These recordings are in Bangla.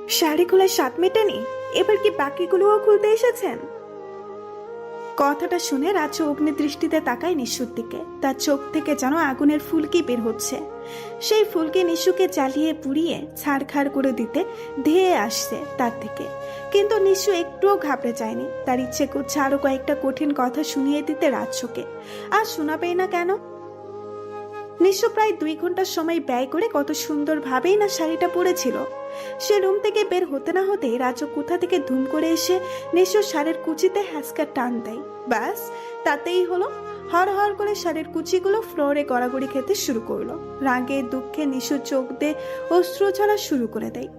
শাড়ি খোলার স্বাদ মেটেনি, এবার কি বাকিগুলোও খুলতে এসেছেন? কথাটা শুনে রাজু অগ্নি দৃষ্টিতে তাকায় নিশুর দিকে। তার চোখ থেকে যেন আগুনের ফুলকি বের হচ্ছে। সেই ফুলকি নিশুকে জ্বালিয়ে পুড়িয়ে ছাড়খাড় করে দিতে ধেয়ে আসছে তার থেকে। কিন্তু নিশু একটুও ঘাবড়ে যায়নি। তার ইচ্ছে করছে আরো কয়েকটা কঠিন কথা শুনিয়ে দিতে রাজুকে। আর শোনাবেই না কেন? নিশু প্রায় 2 ঘন্টা সময় ব্যয় করে কত সুন্দরভাবেই না শাড়িটা পরেছিল। সে রুম থেকে বের হতে না হতেই রাজু কোথা থেকে ধুম করে এসে নিশুর শাড়ির কুচিতে হ্যাসকা টান দেয়। ব্যাস, তাতেই হলো। হর হর করে শাড়ির কুচিগুলো ফ্লোরে গড়াগড়ি খেতে শুরু করলো। রাগে দুঃখে নিশুর চোখ দিয়ে অশ্রু ঝরা শুরু করে দেয়।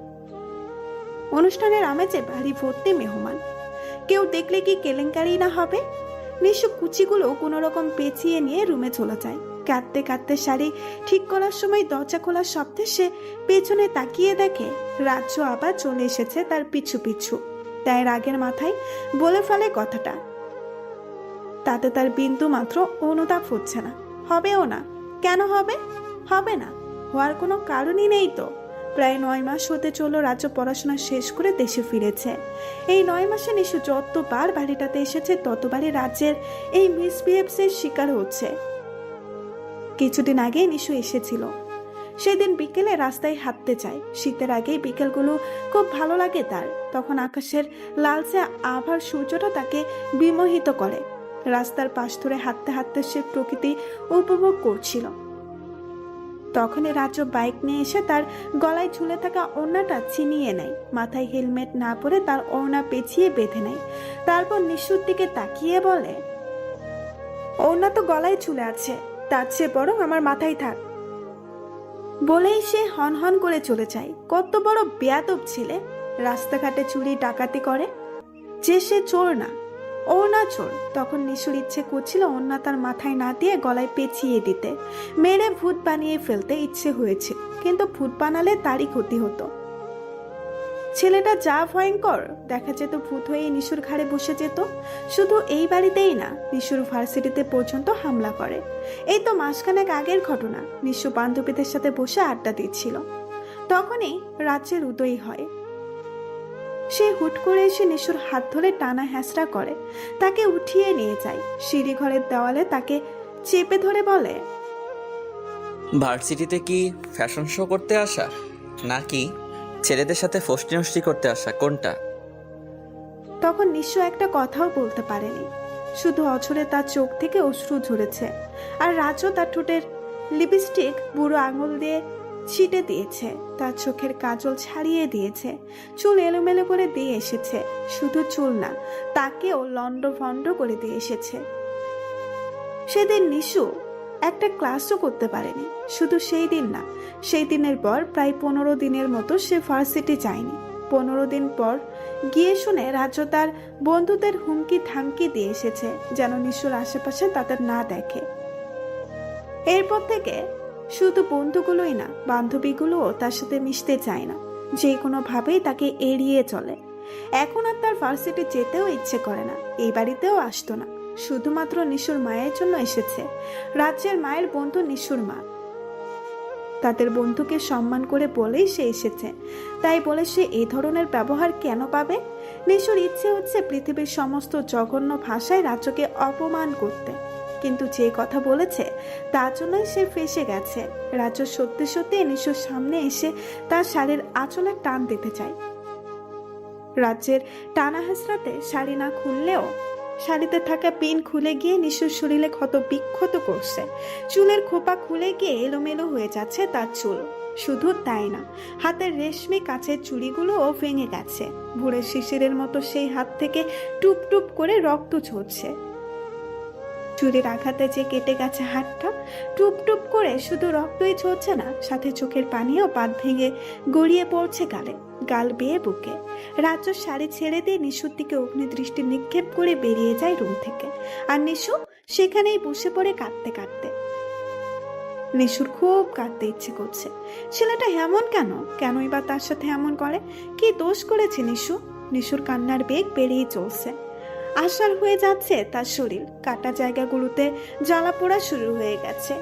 অনুষ্ঠানের আমেজে বাড়ি ভর্তি মেহমান। কেউ দেখলে কি কেলেঙ্কারি না হবে? নিশু কুচিগুলো কোনো রকম পেঁচিয়ে নিয়ে রুমে চলে যায়। কাঁদতে কাঁদতে শাড়ি ঠিক করার সময় দরজা খোলার শব্দে সে পেছনে তাকিয়ে দেখে রাজ্য আবার চলে এসেছে তার পিছু পিছু। তাই রাগের মাথায় বলে ফেলে কথাটা। তাতে তার বিন্দু মাত্র অনুতাপ হচ্ছে না, হবেও না। কেন হবে? হবে না, হওয়ার কোনো কারণই নেই তো। প্রায় 9 মাস হতে চলল রাজ্য পড়াশোনা শেষ করে দেশে ফিরেছে। এই 9 মাসে নিশু যতবার বাড়িটাতে এসেছে ততবারই রাজ্যের এই মিসবিহেভসের শিকার হচ্ছে। কিছুদিন আগে নিশু এসেছিল। সেদিন বিকেলে রাস্তায় হাঁটতে চায়। শীতের আগেই বিকেলগুলো খুব ভালো লাগে তার। তখন আকাশের লালচে আভার সূর্যটা তাকে বিমোহিত করে। রাস্তার পাশ ধরে হাঁটতে হাঁটতে সে প্রকৃতি উপভোগ করছিল। তখনই রাজ্য বাইক নিয়ে এসে তার গলায় ঝুলে থাকা ওড়নাটা ছিনিয়ে নেয়। মাথায় হেলমেট না পরে তার ওড়না পেঁচিয়ে বেঁধে নেয়। তারপর নিশুর দিকে তাকিয়ে বলে, ওড়না তো গলায় ঝুলে আছে, তার চেয়ে বরং আমার মাথায় থাক। বলেই সে হন হন করে চলে যায়। কত বড় বেয়াদব ছেলে! রাস্তাঘাটে চুরি ডাকাতি করে যে সে চোর না, ও না চোর। তখন নিশুর ইচ্ছে করছিল ওড়না তার মাথায় না দিয়ে গলায় পেঁচিয়ে দিতে, মেরে ভূত বানিয়ে ফেলতে ইচ্ছে হয়েছে। কিন্তু ভূত বানালে তারই ক্ষতি হতো। ছেলেটা যা ভয়ঙ্কর, দেখা যেত ভূত হয়ে নিশুর ঘাড়ে বসে যেত। শুধু এই বাড়িতেই না, নিশুর ভার্সিটিতে পর্যন্ত হামলা করে। এই তো মাসখানেক আগের ঘটনা। নিশু বান্ধবীদের সাথে বসে আড্ডা দিচ্ছিল। তখনই রাজ্যের উদয় হয়। সে হুট করে এসে নিশুর হাত ধরে টানা হ্যাঁচড়া করে, তাকে উঠিয়ে নিয়ে যায়। সিঁড়ি ঘরের দেওয়ালে তাকে চেপে ধরে বলে, ভার্সিটিতে কি ফ্যাশন শো করতে আসা, নাকি ছেলেদের সাথে ফষ্টি নষ্টি করতে আসা, কোনটা? তখন নিশু একটা কথাও বলতে পারেনি। শুধু অঝরে তার চোখ থেকে অশ্রু ঝরেছে। আর রাজও তার ঠোঁটের লিপস্টিক বুড়ো আঙুল দিয়ে ছিটে দিয়েছে, তার চোখের কাজল ছাড়িয়ে দিয়েছে, চুল এলোমেলো করে দিয়ে এসেছে। শুধু চুল না, তাকেও লন্ড ভন্ড করে দিয়ে এসেছে। সেদিন নিশু একটা ক্লাসও করতে পারেনি। শুধু সেই দিন না, সেই দিনের পর প্রায় 15 দিনের মতো সে ভার্সিটি যায়নি। 15 দিন পর গিয়ে শুনে রাজ্য তার বন্ধুদের হুমকি ধামকি দিয়ে এসেছে যেন নিশুর আশেপাশে তাদের না দেখে। এরপর থেকে শুধু বন্ধুগুলোই না, বান্ধবীগুলোও তার সাথে মিশতে চায় না। যে কোনোভাবেই তাকে এড়িয়ে চলে। এখন আর তার ভার্সিটি যেতেও ইচ্ছে করে না, এই বাড়িতেও আসতো না। শুধুমাত্র নিশুর মায়ের জন্য এসেছে। রাজ্যের মায়ের বন্ধু নিশুর মা। তাদের বন্ধুকে সম্মান করে বলেই সে এসেছে। তাই বলে সে এই ধরনের ব্যবহার কেন পাবে? নিশুর ইচ্ছে হচ্ছে পৃথিবীর সমস্ত জঘন্য ভাষায় রাজ্যকে অপমান করতে। কিন্তু যে কথা বলেছে তার জন্যই সে ফেঁসে গেছে। রাজ্য সত্যি সত্যি নিশুর সামনে এসে তার শাড়ির আঁচলে টান দিতে চায়। রাজ্যের টানা হেঁচড়াতে শাড়ি না খুললেও শাড়িতে থাকা পিন খুলে গিয়ে নিশুর শরীরে ক্ষত বিক্ষত করছে। চুলের খোপা খুলে গিয়ে এলোমেলো হয়ে যাচ্ছে তার চুল। শুধু তাই না, হাতের রেশমি কাচের চুড়িগুলোও ভেঙে গেছে। ভোরের শিশিরের মতো সেই হাত থেকে টুপ টুপ করে রক্ত ঝরছে। চুরির আঘাতে যে কেটে গেছে হাতটা, টুপ টুপ করে শুধু রক্তই ঝরছে না, সাথে চোখের পানিও পাত ভেঙে গড়িয়ে পড়ছে গালে, গাল বেয়ে বুকে। রাজ্য শাড়ি ছেড়ে দিয়ে নিশুর দিকে অগ্নিদৃষ্টি নিক্ষেপ করে বেরিয়ে যায় রুম থেকে। আর নিশু সেখানেই বসে পড়ে কাঁদতে কাঁদতে। নিশুর খুব কাঁদতে ইচ্ছে করছে। ছেলেটা এমন কেন? কেনই বা তার সাথে এমন করে? কি দোষ করেছে নিশু? নিশুর কান্নার বেগ বেড়েই চলছে। আশার হয়ে যাচ্ছে তার শরীর, কাটা জায়গাগুলোতে জ্বালা পোড়া শুরু হয়ে গেছে।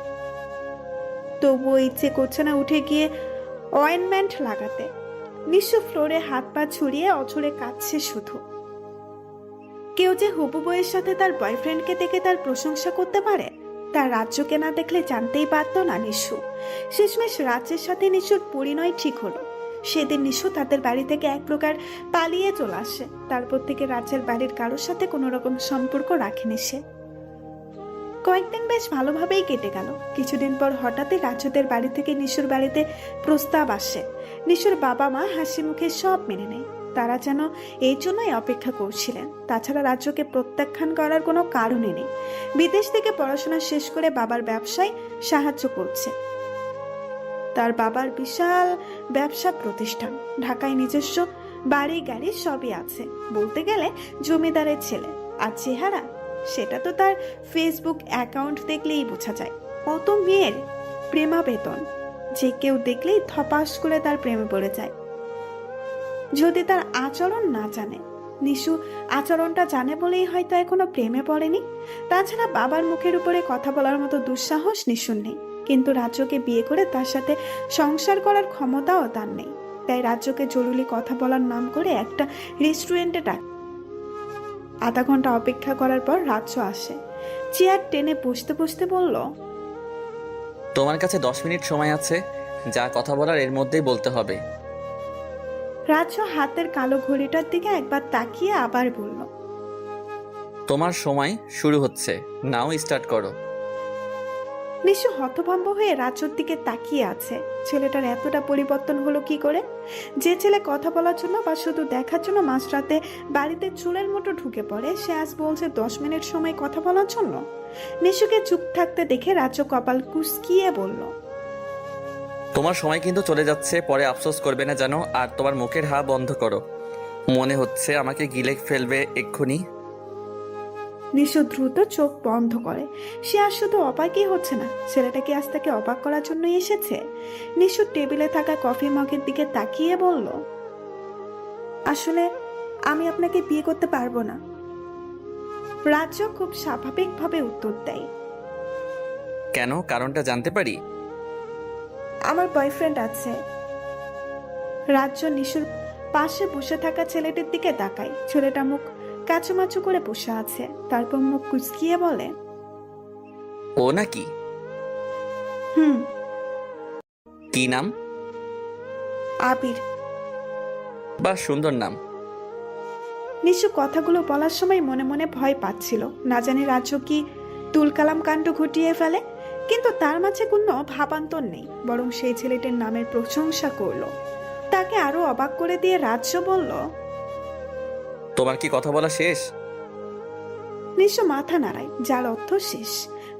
তবুও ইচ্ছে করছে না উঠে গিয়ে অয়েনমেন্ট লাগাতে। নিশু ফ্লোরে হাত পা ছড়িয়ে অঝরে কাঁদছে শুধু। কেউ যে হবু বউয়ের সাথে তার বয়ফ্রেন্ডকে দেখে তার প্রশংসা করতে পারে, তার রাজ্যকে না দেখলে জানতেই পারতো না নিশু। শেষমেশ রাজ্যের সাথে নিশুর পরিণয় ঠিক হলো। সেদিন নিশু তাদের বাড়ি থেকে এক প্রকার পালিয়ে চলে আসে। তারপর থেকে রাজ্যের বাড়ির কারোর সাথে কোনো রকম সম্পর্ক রাখেনি সে। কয়েকদিন বেশ ভালোভাবেই কেটে গেল। কিছুদিন পর হঠাৎই রাজ্যদের বাড়ি থেকে নিশুর বাড়িতে প্রস্তাব আসে। নিশুর বাবা মা হাসি মুখে সব মেনে নেয়। তারা যেন এই জন্যই অপেক্ষা করছিলেন। তাছাড়া রাজ্যকে প্রত্যাখ্যান করার কোনো কারণই নেই। বিদেশ থেকে পড়াশোনা শেষ করে বাবার ব্যবসায় সাহায্য করছে। তার বাবার বিশাল ব্যবসা প্রতিষ্ঠান, ঢাকায় নিজস্ব বাড়ি গাড়ি সবই আছে। বলতে গেলে জমিদারের ছেলে। আর চেহারা, সেটা তো তার ফেসবুক অ্যাকাউন্ট দেখলেই বোঝা যায়। কত মেয়ের প্রেমাবেদন, যে কেউ দেখলেই ধপাস করে তার প্রেমে পড়ে যায়। যদি তার আচরণ না জানে, নিশু আচরণটা জানে বলেই হয়তো এখনো প্রেমে পড়েনি। তাছাড়া বাবার মুখের উপরে কথা বলার মতো দুঃসাহস নিশুর নেই। কিন্তু রাজ্যকে বিয়ে করে তার সাথে সংসার করার ক্ষমতাও তার নেই। তাই রাজ্যকে জরুরি কথা বলার নাম করে একটা রেস্টুরেন্টে ডাক। আধা ঘন্টা অপেক্ষা করার পর রাজ্য আসে। চেয়ার টেনে বসতে বসতে বলল, তোমার কাছে 10 মিনিট সময় আছে, যা কথা বলার এর মধ্যেই বলতে হবে। রাজ্য হাতের কালো ঘড়িটার দিকে একবার তাকিয়ে আবার বলল, তোমার সময় শুরু হচ্ছে, নাও স্টার্ট করো। নিশু হতভম্ব হয়ে রাজ্যর দিকে তাকিয়ে আছে। ছেলেটার এতটা পরিবর্তন হলো কি করে? যে ছেলে কথা বলার জন্য বা শুধু দেখার জন্য মাঝরাতে বাড়িতে চুলের মতো ঢুকে পড়ে, সে আজ বলছে 10 মিনিট সময় কথা বলার জন্য। নিশুকে চুপ থাকতে দেখে রাজ্য কপাল কুঁচকিয়ে বলল, তোমার সময় কিন্তু চলে যাচ্ছে, পরে আফসোস করবে না জানো। আর তোমার মুখের হা বন্ধ করো, মনে হচ্ছে আমাকে গিলে ফেলবে এক্ষুনি। নিশু দ্রুত চোখ বন্ধ করে। সে আর শুধু অবাকই হচ্ছে না, ছেলেটা কি আজ তাকে অবাক করার জন্যই এসেছে? নিশু টেবিলে থাকা কফি মগের দিকে তাকিয়ে বলল, আসলে আমি আপনাকে বিয়ে করতে পারবো না। রাজ্য খুব স্বাভাবিকভাবে উত্তর দেয়, কেন, কারণটা জানতে পারি? আমার বয়ফ্রেন্ড আছে। রাজ্য নিশুর পাশে বসে থাকা ছেলেটির দিকে তাকায়। ছেলেটা মুখ কাচুমাচু করে বসে আছে, তারপর মুখ কুচকিয়ে বলে, ও নাকি? হুম। কি নাম? আবির। বাহ, সুন্দর নাম। নিশু কথাগুলো বলার সময় মনে মনে ভয় পাচ্ছিল, না জানি রাজ্য কি তুলকালাম কাণ্ড ঘটিয়ে ফেলে। কিন্তু তার মাঝে কোনো ভাবান্তর নেই, বরং সেই ছেলেটির নামের প্রশংসা করলো। তাকে আরো অবাক করে দিয়ে রাজ্য বলল, তোমার কি কথা বলা শেষ? নিশু মাথা নাড়ায়, যার অর্থ শেষ।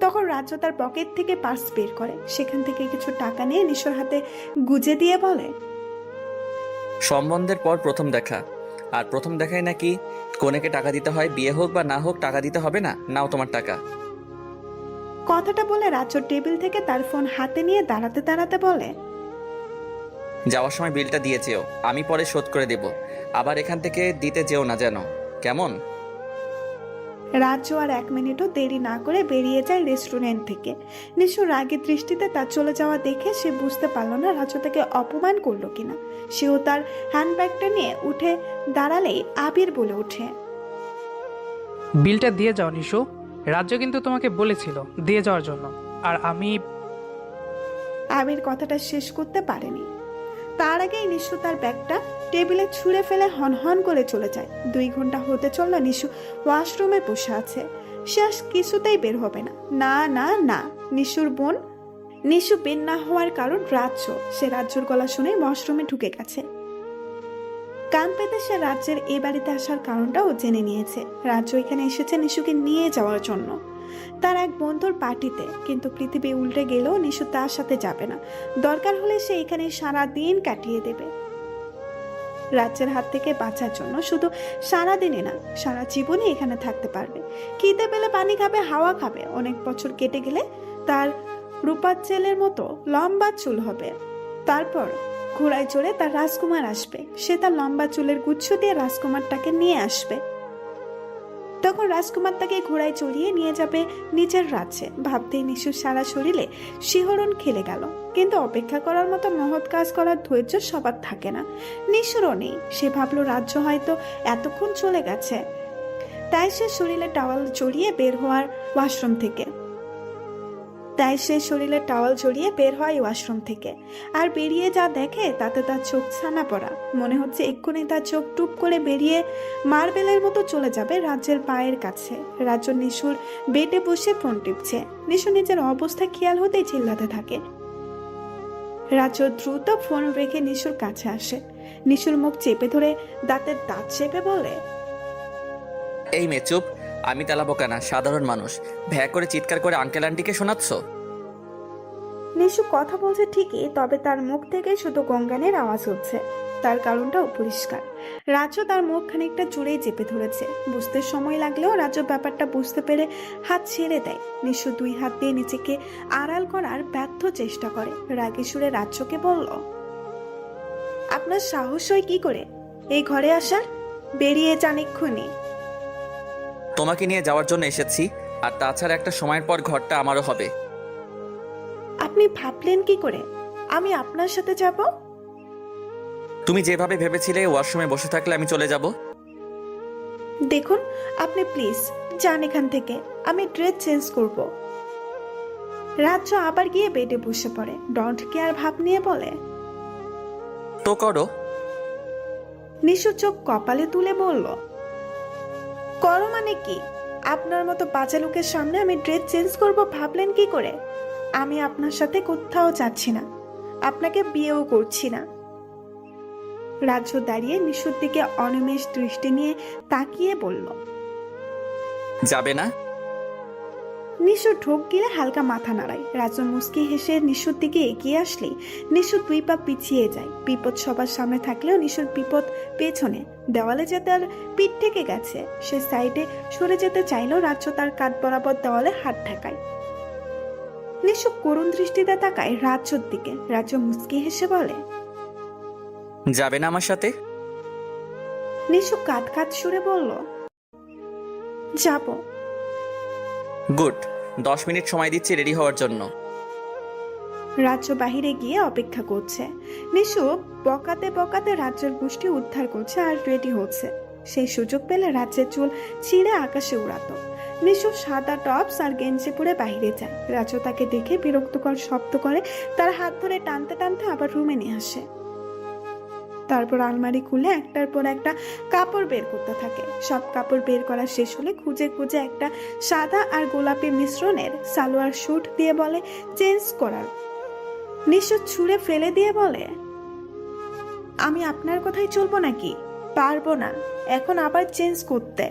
তখন রাজ্য তার পকেট থেকে পার্স বের করে, সেখান থেকে কিছু টাকা নিয়ে নিশুর হাতে গুজে দিয়ে বলে, সম্বন্ধের পর প্রথম দেখা, আর প্রথম দেখায় নাকি কনেকে টাকা দিতে হয়। বিয়ে হোক বা না হোক টাকা দিতে হবে না? নাও তোমার টাকা। কথাটা বলে রাজ্য টেবিল থেকে তার ফোন হাতে নিয়ে দাঁড়াতে দাঁড়াতে বলে, যাওয়ার সময় বিলটা দিয়ে যেও, আমি পরে শোধ করে দেব। আবার এখান থেকে দিতে যেও না যেন, কেমন? রাজ্য আর 1 মিনিটও দেরি না করে বেরিয়ে যায় রেস্টুরেন্ট থেকে। নিশু রাগের দৃষ্টিতে তার চলে যাওয়া দেখে সে বুঝতে পারলো না রাজ্য তাকে অপমান করলো কিনা। সেও তার হ্যান্ডব্যাগটা নিয়ে উঠে দাঁড়ালেই আবির বলে ওঠে, বিলটা দিয়ে যাও নিশু, রাজ্য কিন্তু তোমাকে বলেছিল দিয়ে যাওয়ার জন্য। আর আমি আবির কথাটা শেষ করতে পারেনি। তার আগেই নিশু তার ব্যাগটা টেবিলে ছুঁড়ে ফেলে হনহন করে চলে যায়। 2 ঘন্টা হতে চলল নিশু ওয়াশরুমে বসে আছে। সে আজ কিছুতেই বের হবে না। না না না, নিশুর বোন। নিশু বের না হওয়ার কারণ রাজ্য। সে রাজ্যর গলা শুনে ওয়াশরুমে ঢুকে গেছে। কান পেতে সে রাজ্যের এ বাড়িতে আসার কারণটাও জেনে নিয়েছে। রাজ্য এখানে এসেছে নিশুকে নিয়ে যাওয়ার জন্য, তার এক বন্ধুর পার্টিতে। কিন্তু পৃথিবী উল্টে গেলেও নিশু তার সাথে যাবে না। দরকার হলে সে এখানে সারা দিন কাটিয়ে দেবে। রাজ্যের হাত থেকে বাঁচার জন্য শুধু সারা দিনে না, সারা জীবনই এখানে থাকতে পারবে। খিদে পেলে পানি খাবে, হাওয়া খাবে। অনেক বছর কেটে গেলে তার রূপার চেলের মতো লম্বা চুল হবে। তারপর ঘোড়ায় চড়ে তার রাজকুমার আসবে। সে তার লম্বা চুলের গুচ্ছ দিয়ে রাজকুমারটাকে নিয়ে আসবে। তখন রাজকুমার তাকে ঘোড়ায় চড়িয়ে নিয়ে যাবে নিজের রাজ্যে। ভাবতেই নিশুর সারা শরীরে শিহরণ খেলে গেল। কিন্তু অপেক্ষা করার মতো মহৎ কাজ করার ধৈর্য সবার থাকে না, নিশুরও নেই। সে ভাবলো রাজ্য হয়তো এতক্ষণ চলে গেছে, তাই সে শরীরে টাওয়াল জড়িয়ে বের হয় ওয়াশরুম থেকে। আর বেরিয়ে যা দেখে তাতে তার চোখ ছানা পড়া। মনে হচ্ছে এক্ষুনি তার চোখ টুপ করে বেরিয়ে মার্বেলের মতো চলে যাবে রাজ্যের পায়ের কাছে। রাজ্য নিশুর বেডে বসে ফোন টিপছে। নিশু নিজের অবস্থা খেয়াল হতেই চিল্লাতে থাকে। রাজ্য দ্রুত ফোন রেখে নিশুর কাছে আসে। নিশুর মুখ চেপে ধরে দাঁতের দাঁত চেপে বলে, এই মেয়ে চুপ, আমি তেলাপোকা না, সাধারণ মানুষ। ভ্যা করে চিৎকার করে আঙ্কেল আন্টিকে শোনাচ্ছ? নিশু কথা বলছে ঠিকই, তবে তার মুখ থেকে শুধু গঙ্গানের আওয়াজ হচ্ছে। তার কারণটাও পরিষ্কার। রাজ্য তার মুখ খানিকটা জুড়েই চেপে ধরেছে। বুঝতে সময় লাগলেও রাজ্য ব্যাপারটা বুঝতে পেরে হাত ছেড়ে দেয়। নিশু 2 হাত দিয়ে নিজেকে আড়াল করার ব্যর্থ চেষ্টা করে। রাগে সুরে রাজ্যকে বলল, আপনার সাহস হয় কি করে এই ঘরে আসার? বেরিয়ে যান এক্ষুনি। তোমাকে নিয়ে যাওয়ার জন্য এসেছি, আর তাছাড়া একটা সময়ের পর ঘরটা আমারও হবে। আপনি ভাবলেন কি করে আমি আপনার সাথে যাব? তুমি যেভাবে ভেবেছিলে ওয়াশরুমে বসে থাকলে আমি চলে যাব। দেখুন, আপনি প্লিজ যান এখান থেকে, আমি ড্রেস চেঞ্জ করব। রাজ্য আবার গিয়ে বেডে বসে পড়ে। ডন্ট কেয়ার ভাব নিয়ে বলে, তো করো। নিশু চোখ কপালে তুলে বলল, করো মানে কি? আপনার মতো বাজে লোকের সামনে আমি ড্রেস চেঞ্জ করব ভাবলেন কি করে? আমি আপনার সাথে কোথাও যাচ্ছি না, আপনাকে বিয়েও করছি না। রাজ্য দাঁড়িয়ে নিশুর দিকে অনিমেষ দৃষ্টি নিয়ে তাকিয়ে বলল, যাবে না? নিশু ঢোক গিলে হালকা মাথা নাড়ায়। রাজ্য মুস্কি হেসে নিশুর দিকে এগিয়ে আসলেই নিশু 2 পা পিছিয়ে যায়। বিপদ সবার সামনে থাকলেও নিশুর বিপদ পেছনে। দেওয়ালে যে তার পিঠ থেকে গেছে, সে সাইডে সরে যেতে চাইলেও রাজ্য তার কাঁধ বরাবর দেওয়ালে হাত ঠেকায়। নিশু করুণ দৃষ্টিতে তাকায় রাজ্যর দিকে। রাজ্য মুস্কি হেসে বলে, যাবে না আমার সাথে? নিশু কাঁদ কাঁদ সুরে বলল, যাব। গুড, 10 মিনিট সময় দিচ্ছি রেডি হওয়ার জন্য। রাজ্য বাহিরে গিয়ে অপেক্ষা করছে। নিশু বকাতে বকাতে রাজ্যের গোষ্ঠী উদ্ধার করছে আর রেডি হচ্ছে। সেই সুযোগ পেলে রাজ্যের চুল ছিঁড়ে আকাশে উড়াতো। নিশু সাদা টপস আর গেঞ্জি পরে বাইরে যায়। রাজ্য তাকে দেখে বিরক্তকর শব্দ করে, তার হাত ধরে টানতে টানতে আবার রুমে নিয়ে আসে। তারপর আলমারি খুলে একটার পর একটা কাপড় বের করতে থাকে। সব কাপড় বের করা শেষ হলে খুঁজে খুঁজে একটা সাদা আর গোলাপি মিশ্রণের সালোয়ার স্যুট দিয়ে বলে চেঞ্জ করার। নিশু ছুঁড়ে ফেলে দিয়ে বলে, আমি আপনার কথাই চলবো নাকি? পারবো না এখন আবার চেঞ্জ করতে।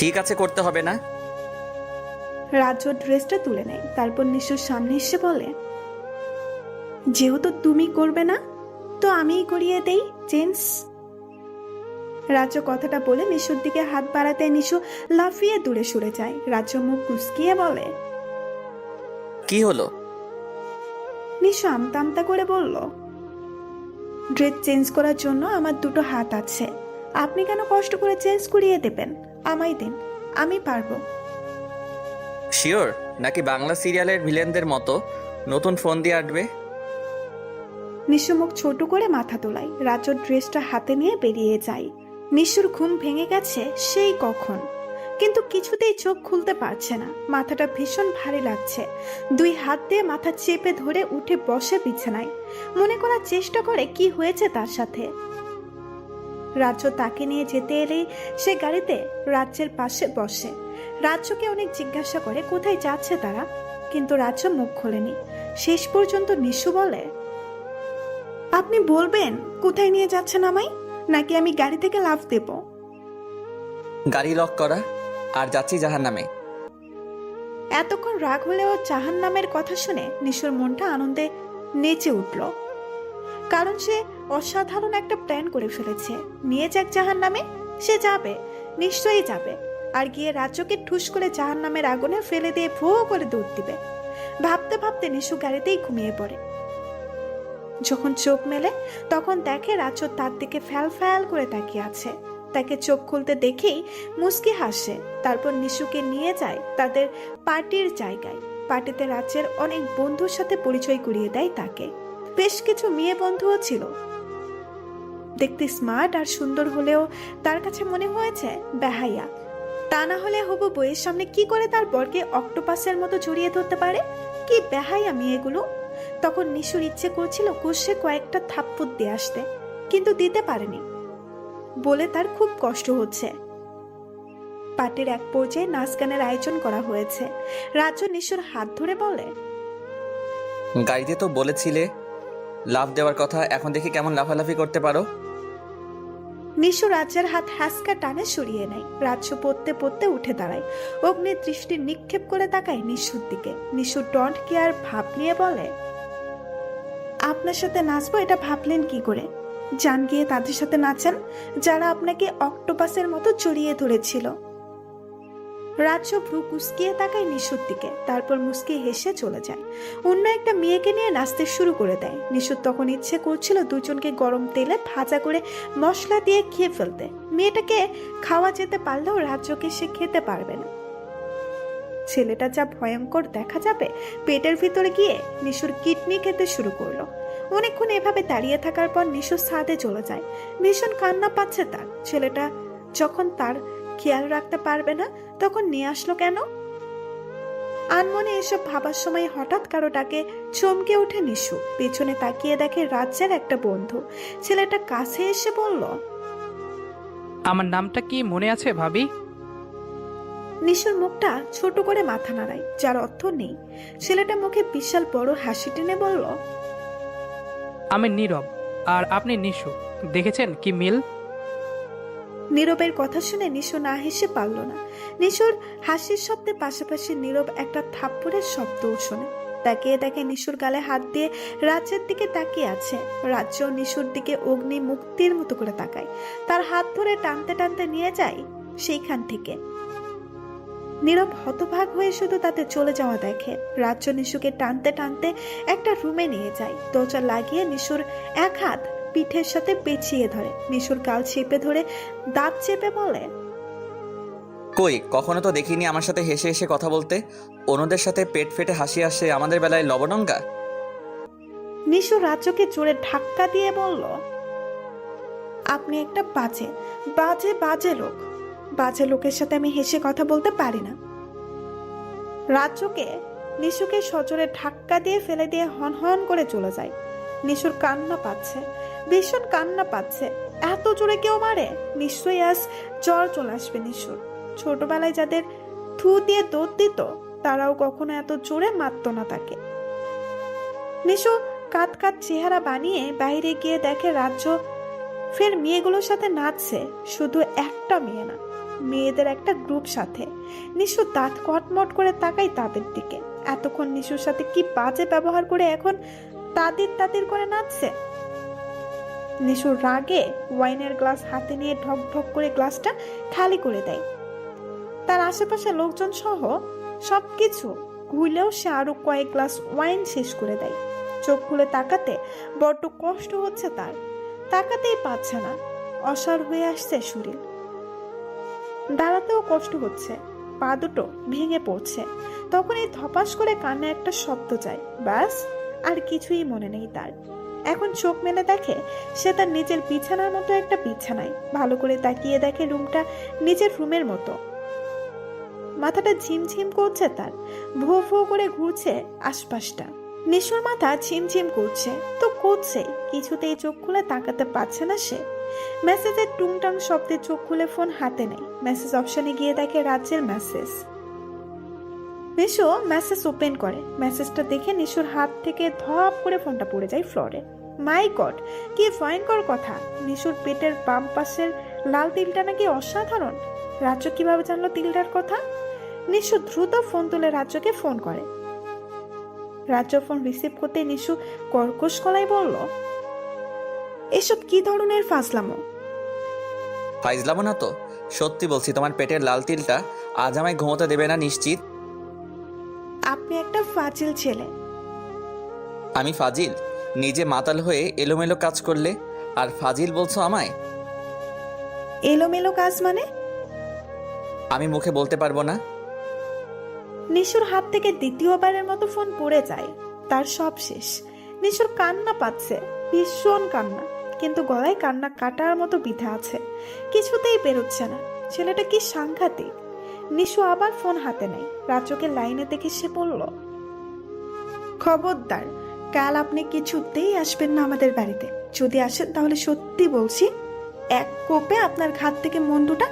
ঠিক আছে, করতে হবে না। রাজ্য ড্রেসটা তুলে নেয়। তারপর নিশুর সামনে এসে বলে, যেহেতু তুমি করবে না তো আমিই করিয়ে দেই চেঞ্জ। রাজ্য কথাটা বলে নিশুর দিকে হাত বাড়াতে নিশু লাফিয়ে দূরে সরে যায়। রাজ্য মুখ কুঁচকিয়ে বলে, কি হলো? নিশু আমতা আমতা করে বলল, ড্রেস চেঞ্জ করার জন্য আমার 2টো হাত আছে, আপনি কেন কষ্ট করে চেঞ্জ করিয়ে দেবেন? আমায় দিন, আমি পারবো। শিওর নাকি বাংলা সিরিয়ালের ভিলেনদের মতো নতুন ফোন দিয়ে আটবে? নিশু মুখ ছোট করে মাথা তোলায়। রাজ্য ড্রেসটা হাতে নিয়ে বেরিয়ে যায়। নিশুর ঘুম ভেঙে গেছে সেই কখন, কিন্তু কিছুতেই চোখ খুলতে পারছে না। মাথাটা ভীষণ ভারী লাগছে। 2 হাত দিয়ে মাথা চেপে ধরে উঠে বসে বিছানায়। মনে করার চেষ্টা করে কি হয়েছে তার সাথে। রাজ্য তাকে নিয়ে যেতে এলেই সে গাড়িতে রাজ্যের পাশে বসে। রাজ্যকে অনেক জিজ্ঞাসা করে কোথায় যাচ্ছে তারা, কিন্তু রাজ্য মুখ খোলেনি। শেষ পর্যন্ত নিশু বলে, আপনি বলবেন কোথায় নিয়ে যাচ্ছেন আমায়, নাকি আমি গাড়ি থেকে লাফ দেব? গাড়ি লক করা, আর যাচ্ছি জাহান্নামে। এতক্ষণ রাগ হলেও জাহান্নামের কথা শুনে নিশুর মনটা আনন্দে নেচে উঠল। কারণ সে অসাধারণ একটা প্ল্যান করে ফেলেছে। নিয়ে যাক জাহান্নামে, সে যাবে, নিশ্চয়ই যাবে। আর গিয়ে রাজ্যকে ঠুস করে জাহান্নামের আগুনে ফেলে দিয়ে ভো করে দৌড় দিবে। ভাবতে ভাবতে নিশু গাড়িতেই ঘুমিয়ে পড়ে। যখন চোখ মেলে তখন দেখে রাজ্য তার দিকে ফ্যাল ফ্যাল করে তাকিয়ে আছে। তাকে চোখ খুলতে দেখেই মুস্কি হাসে। তারপর নিশুকে নিয়ে যায় তাদের পার্টির জায়গায়। পার্টিতে রাজ্যের অনেক বন্ধুর সাথে পরিচয় করিয়ে দেয় তাকে। বেশ কিছু মেয়ে বন্ধুও ছিল। দেখতে স্মার্ট আর সুন্দর হলেও তার কাছে মনে হয়েছে বেহাইয়া। তা না হলে হবু বইয়ের সামনে কি করে তার বরকে অক্টোপাসের মতো জড়িয়ে ধরতে পারে? কি বেহাইয়া মেয়েগুলো! তখন নিশুর ইচ্ছে করছিল কষে কয়েকটা থাপ্পড় দিয়ে আসতে, কিন্তু দিতে পারেনি বলে তার খুব কষ্ট হচ্ছে। পার্টির এক পর্যায়ে নাচ গানের আয়োজন করা হয়েছে। রাজ্য নিশুর হাত ধরে বলে, গাড়িতে তো বলেছিলে লাফ দেওয়ার কথা, এখন দেখি কেমন লাফালাফি করতে পারো। নিশু রাজ্যের হাত হ্যাসকা টানে সরিয়ে নেয়। রাজ্য পড়তে পড়তে উঠে দাঁড়ায়। অগ্নির দৃষ্টি নিক্ষেপ করে তাকায় নিশুর দিকে। নিশু ডন্ট কেয়ার ভাব নিয়ে বলে, আপনার সাথে নাচবো এটা ভাবলেন কি করে? যান গিয়ে তাদের সাথে নাচেন যারা আপনাকে অক্টোপাসের মতো জড়িয়ে ধরেছিল। রাজ্য ভ্রু কুসকিয়ে তাকায় নিশুর দিকে, তারপর মুস্কি হেসে চলে যায়। অন্য একটা মেয়েকে নিয়ে নাচতে শুরু করে দেয়। নিশুর তখন ইচ্ছে করছিল দুজনকে গরম তেলে ভাজা করে মশলা দিয়ে খেয়ে ফেলতে। মেয়েটাকে খাওয়া যেতে পারলেও রাজ্যকে সে খেতে পারবে না। ছেলেটা যা ভয়ঙ্কর দেখা যাবে। পেটের ভিতরে গিয়ে নিশুর কিডনি খেতে শুরু করলো। অনেকক্ষণ এভাবে দাঁড়িয়ে থাকার পর নিশু ছাদে চলে যায়। ভীষণ কান্না পাচ্ছে তার। ছেলেটা যখন তার খেয়াল রাখতে পারবে না তখন নিয়ে আসলো কেন? আনমনে এসব ভাবার সময় হঠাৎ কারো ডাকে চমকে ওঠে নিশু। পেছনে তাকিয়ে দেখে রাজ্যের একটা বন্ধু। ছেলেটা কাছে এসে বলল, আমার নামটা কি মনে আছে ভাবি? নিশুর মুখটা ছোট করে মাথা নাড়ায়, যার অর্থ নেই। ছেলেটা মুখে বিশাল বড় হাসি টেনে বলল, আমি নীরব আর আপনি নিশু। দেখেছেন কি মিল? নীরবের কথা শুনে নিশু না হেসে পারল না। নিশুর হাসির শব্দে পাশাপাশি নীরব একটা থাপ্পড়ের শব্দও শোনে। তাকিয়ে দেখে নিশুর গালে হাত দিয়ে রাজ্যের দিকে তাকিয়ে আছে। রাজ্য নিশুর দিকে অগ্নি মুক্তির মতো করে তাকায়। তার হাত ধরে টানতে টানতে নিয়ে যায় সেইখান থেকে। নীরব হতভাগ হয়ে শুধু তাতে চলে যাওয়া দেখে। রাজ্য নিশুকে টানতে টানতে একটা রুমে নিয়ে যায়। দরজা লাগিয়ে নিশুর এক হাত পিঠের সাথে পেঁচিয়ে ধরে। নিশুর গাল চেপে ধরে দাঁত চেপে বলে, কই, কখনো তো দেখিনি আমার সাথে হেসে হেসে কথা বলতে। অন্যদের সাথে পেট ফেটে হাসি আসে, আমাদের বেলায় লবণঙ্গা। নিশু রাজ্যকে জোরে ধাক্কা দিয়ে বলল, আপনি একটা বাজে বাজে বাজে লোক। বাজে লোকের সাথে আমি হেসে কথা বলতে পারি না। রাজ্যকে নিশুকে সজোরে ধাক্কা দিয়ে ফেলে দিয়ে হন হন করে চলে যায়। নিশুর কান্না পাচ্ছে, ভীষণ কান্না পাচ্ছে। এত জোরে কেউ মারে? নিশ্চয়ই আজ জ্বর চলে আসবে নিশুর। ছোটবেলায় যাদের থু দিয়ে দৌড় দিত তারাও কখনো এত জোরে মারত না তাকে। নিশু কাত কাত চেহারা বানিয়ে বাইরে গিয়ে দেখে রাজ্য ফের মেয়েগুলোর সাথে নাচছে। শুধু একটা মেয়ে না, মেয়েদের একটা গ্রুপ সাথে। নিশু দাঁত কটমট করে তাকাই তাদের দিকে। এতক্ষণ নিশুর সাথে কি বাজে ব্যবহার করে এখন তাদের তাদের করে নাচছে। নিশুর রাগে ওয়াইনের গ্লাস হাতে নিয়ে ঢক ঢক করে গ্লাসটা খালি করে দেয়। তার আশেপাশে লোকজন সহ সবকিছু ঘুরলেও সে আরো কয়েক গ্লাস ওয়াইন শেষ করে দেয়। চোখ খুলে তাকাতে বড্ড কষ্ট হচ্ছে তার, তাকাতেই পাচ্ছে না। অসাড় হয়ে আসছে শরীর, দাঁড়াতেও কষ্ট হচ্ছে, পা দুটো ভেঙে পড়ছে। তখন এই ধপাস করে কান্না একটা শব্দ যায়, ব্যাস আর কিছুই মনে নেই তার। এখন চোখ মেলে দেখে সে তার নিজের বিছানার মতো একটা বিছানায়। ভালো করে তাকিয়ে দেখে রুমটা নিজের রুমের মতো। মাথাটা ঝিমঝিম করছে তার, ভো ভো করে ঘুরছে আশপাশটা। নিশুর মাথা ঝিমঝিম করছে তো করছে, কিছুতেই চোখ খুলে তাকাতে পারছে না সে। মেসেজের টুংটাং শব্দে চোখ খুলে ফোন হাতে নেই। মেসেজ অপশনে গিয়ে দেখে রাজ্যের মেসেজ। নিশু মেসেজ ওপেন করে। মেসেজটা দেখে নিশুর হাত থেকে ধপ করে ফোনটা পড়ে যায় ফ্লোরে। মাই গড, কি ভয়ঙ্কর কথা! নিশুর পেটের বাম পাশের লাল তিলটা নাকি অসাধারণ। রাজ্য কিভাবে জানলো তিলটার কথা? নিশু দ্রুত ফোন তুলে রাজ্যকে ফোন করে। রাজ্য ফোন রিসিভ করতে নিশু কর্কশ গলায় বলল, এসব কি ধরনের ফাজলামো? ফাইজলামো না তো, সত্যি বলছি, তোমার পেটের লাল তিলটা আজ আমায় ঘুমোতে দেবে না নিশ্চিত। আপনি একটা ফাজিল ছেলে। আমি ফাজিল? নিজে মাতাল হয়ে এলোমেলো কাজ করলে আর ফাজিল বলছো আমায়? এলোমেলো কাজ মানে? আমি মুখে বলতে পারবো না। নিশুর হাত থেকে দ্বিতীয়বারের মতো ফোন পড়ে যায়। তার সব শেষ। নিশুর কান্না পাচ্ছে, ভীষণ কান্না, কিন্তু গলায় কান্না কাটার মতো বিধে আছে, কিছুতেই বেরোচ্ছে না। ছেলেটা কি সাংঘাতিক। নিশু আবার ফোন হাতে নেয়। রাজকে লাইনে দেখে সে বলল, খবরদার, কাল আপনি কিছুতেই আসবেন না আমাদের বাড়িতে। যদি আসেন তাহলে সত্যি বলছি, এক কোপে আপনার ঘাত থেকে মুন্ডুটা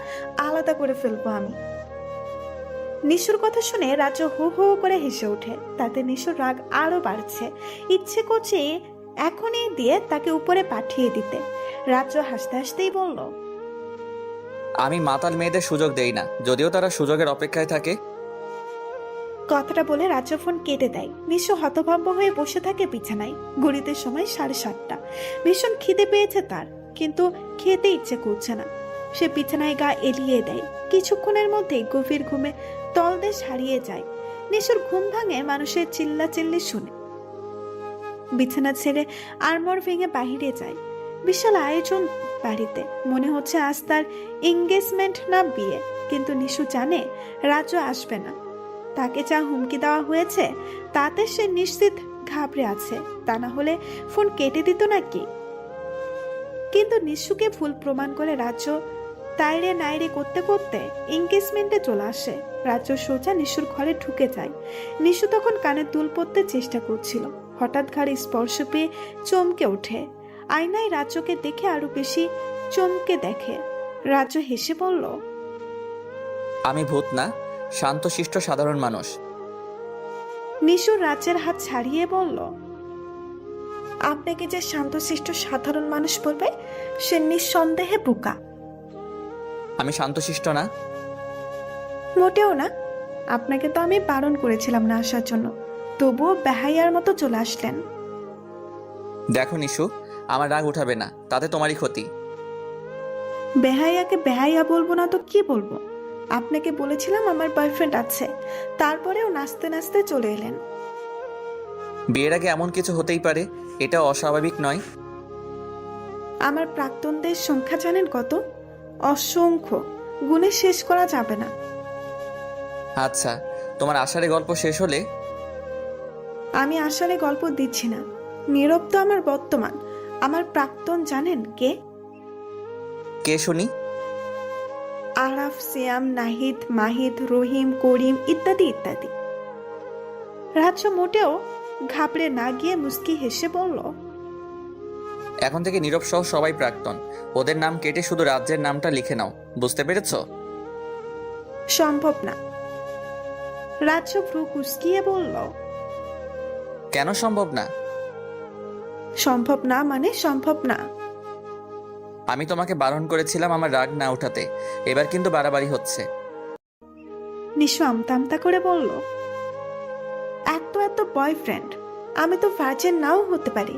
আলাদা করে ফেলবো আমি। নিশুর কথা শুনে রাজু হো হো করে হেসে ওঠে। তাতে নিশুর রাগ আরো বাড়ছে। ইচ্ছে করছে এখনই দিয়ে তাকে উপরে পাঠিয়ে দিতে। রাজু হাসতে হাসতেই বলল, আমি মাতাল মেয়েদের সুযোগ দেই না, যদিও তারা সুযোগের অপেক্ষায় থাকে। কথাটা বলে রাজু ফোন কেটে দেয়। নিশু হতভম্ব হয়ে বসে থাকে বিছানায়। ঘড়িতে সময় 7:30। ভীষণ খিদে পেয়েছে তার, কিন্তু খেতে ইচ্ছে করছে না। সে বিছানায় গা এলিয়ে দেয়। কিছুক্ষণের মধ্যেই গভীর ঘুমে তলদেশ হারিয়ে যায়। নিশুর ঘুম ভাঙে মানুষের চিল্লাচিল্লি শুনে। বিছানা ছেড়ে আড়মোড় ভেঙে বাহিরে যায়। বিশাল আয়োজন বাড়িতে। মনে হচ্ছে আজ তার এঙ্গেজমেন্ট না বিয়ে। কিন্তু নিশু জানে রাজু আসবে না। তাকে যা হুমকি দেওয়া হয়েছে তাতে সে নিশ্চিত ঘাবড়ে আছে। তা না হলে ফোন কেটে দিত নাকি। কিন্তু নিশুকে ভুল প্রমাণ করে রাজ্য তাইরে নাইরে করতে করতে এঙ্গেজমেন্টে চলে আসে। রাজ্য সোজা নিশুর ঘরে ঢুকে যায়। নিশু তখন কানে দুল পড়তে চেষ্টা করছিল। হঠাৎ ঘাড়ে স্পর্শ পেয়ে চমকে ওঠে। আয়নায় রাজ্যকে দেখে আরো বেশি চমকে দেখে। রাজ্য হেসে বলল, আমি ভূত না, শান্তশিষ্ট সাধারণ মানুষ। নিশুর রাজ্যের হাত ছাড়িয়ে বলল, আপনাকে যে শান্তশিষ্ট সাধারণ মানুষ বলবে সে নিঃসন্দেহে বোকা। আমি শান্তশিষ্ট না। মোটেও না। আপনাকে তো আমি বারণ করেছিলাম না আসার জন্য, তবুও বেহাইয়ার মতো চলে আসলেন। দেখো নিশু, আমার রাগ উঠাবে না, তাতে তোমারই ক্ষতি। বেহাইয়াকে বেহাইয়া বলবো না তো কি বলবো? আপনাকে বলেছিলাম আমার বয়ফ্রেন্ড আছে, তারপরেও নাচতে নাচতে চলে এলেন। বিয়ের আগে এমন কিছু হতেই পারে, এটা অস্বাভাবিক নয়। আমার প্রাক্তনদের সংখ্যা জানেন কত? অসংখ্য, গুণে শেষ করা যাবে না। আচ্ছা, তোমার আষাঢ়ে গল্প শেষ হলে? আমি আসলে গল্প দিচ্ছি না, নীরব তো আমার বর্তমান। আমার প্রাক্তন জানেন কে? কে শুনি? আরাফ, সিয়াম, নাহিদ, মাহিদ, রহিম, করিম ইত্যাদি ইত্যাদি। রাজ্য মোটেও ঘাবড়ে না গিয়ে মুস্কি হেসে বলল, এখন থেকে নীরব সহ সবাই প্রাক্তন। ওদের নাম কেটে শুধু রাজ্যের নামটা লিখে নাও, বুঝতে পেরেছ? সম্ভব না। রাজ্য ভ্রু কুচকিয়ে বলল, কেন সম্ভব না? সম্ভব না মানে সম্ভব না। আমি তোমাকে বারণ করেছিলাম আমার রাগ না উঠাতে, এবার কিন্তু বাড়াবাড়ি হচ্ছে। নিশু আমতা আমতা করে বলল, এত এত বয়ফ্রেন্ড, আমি তো ভার্জিন নাও হতে পারি।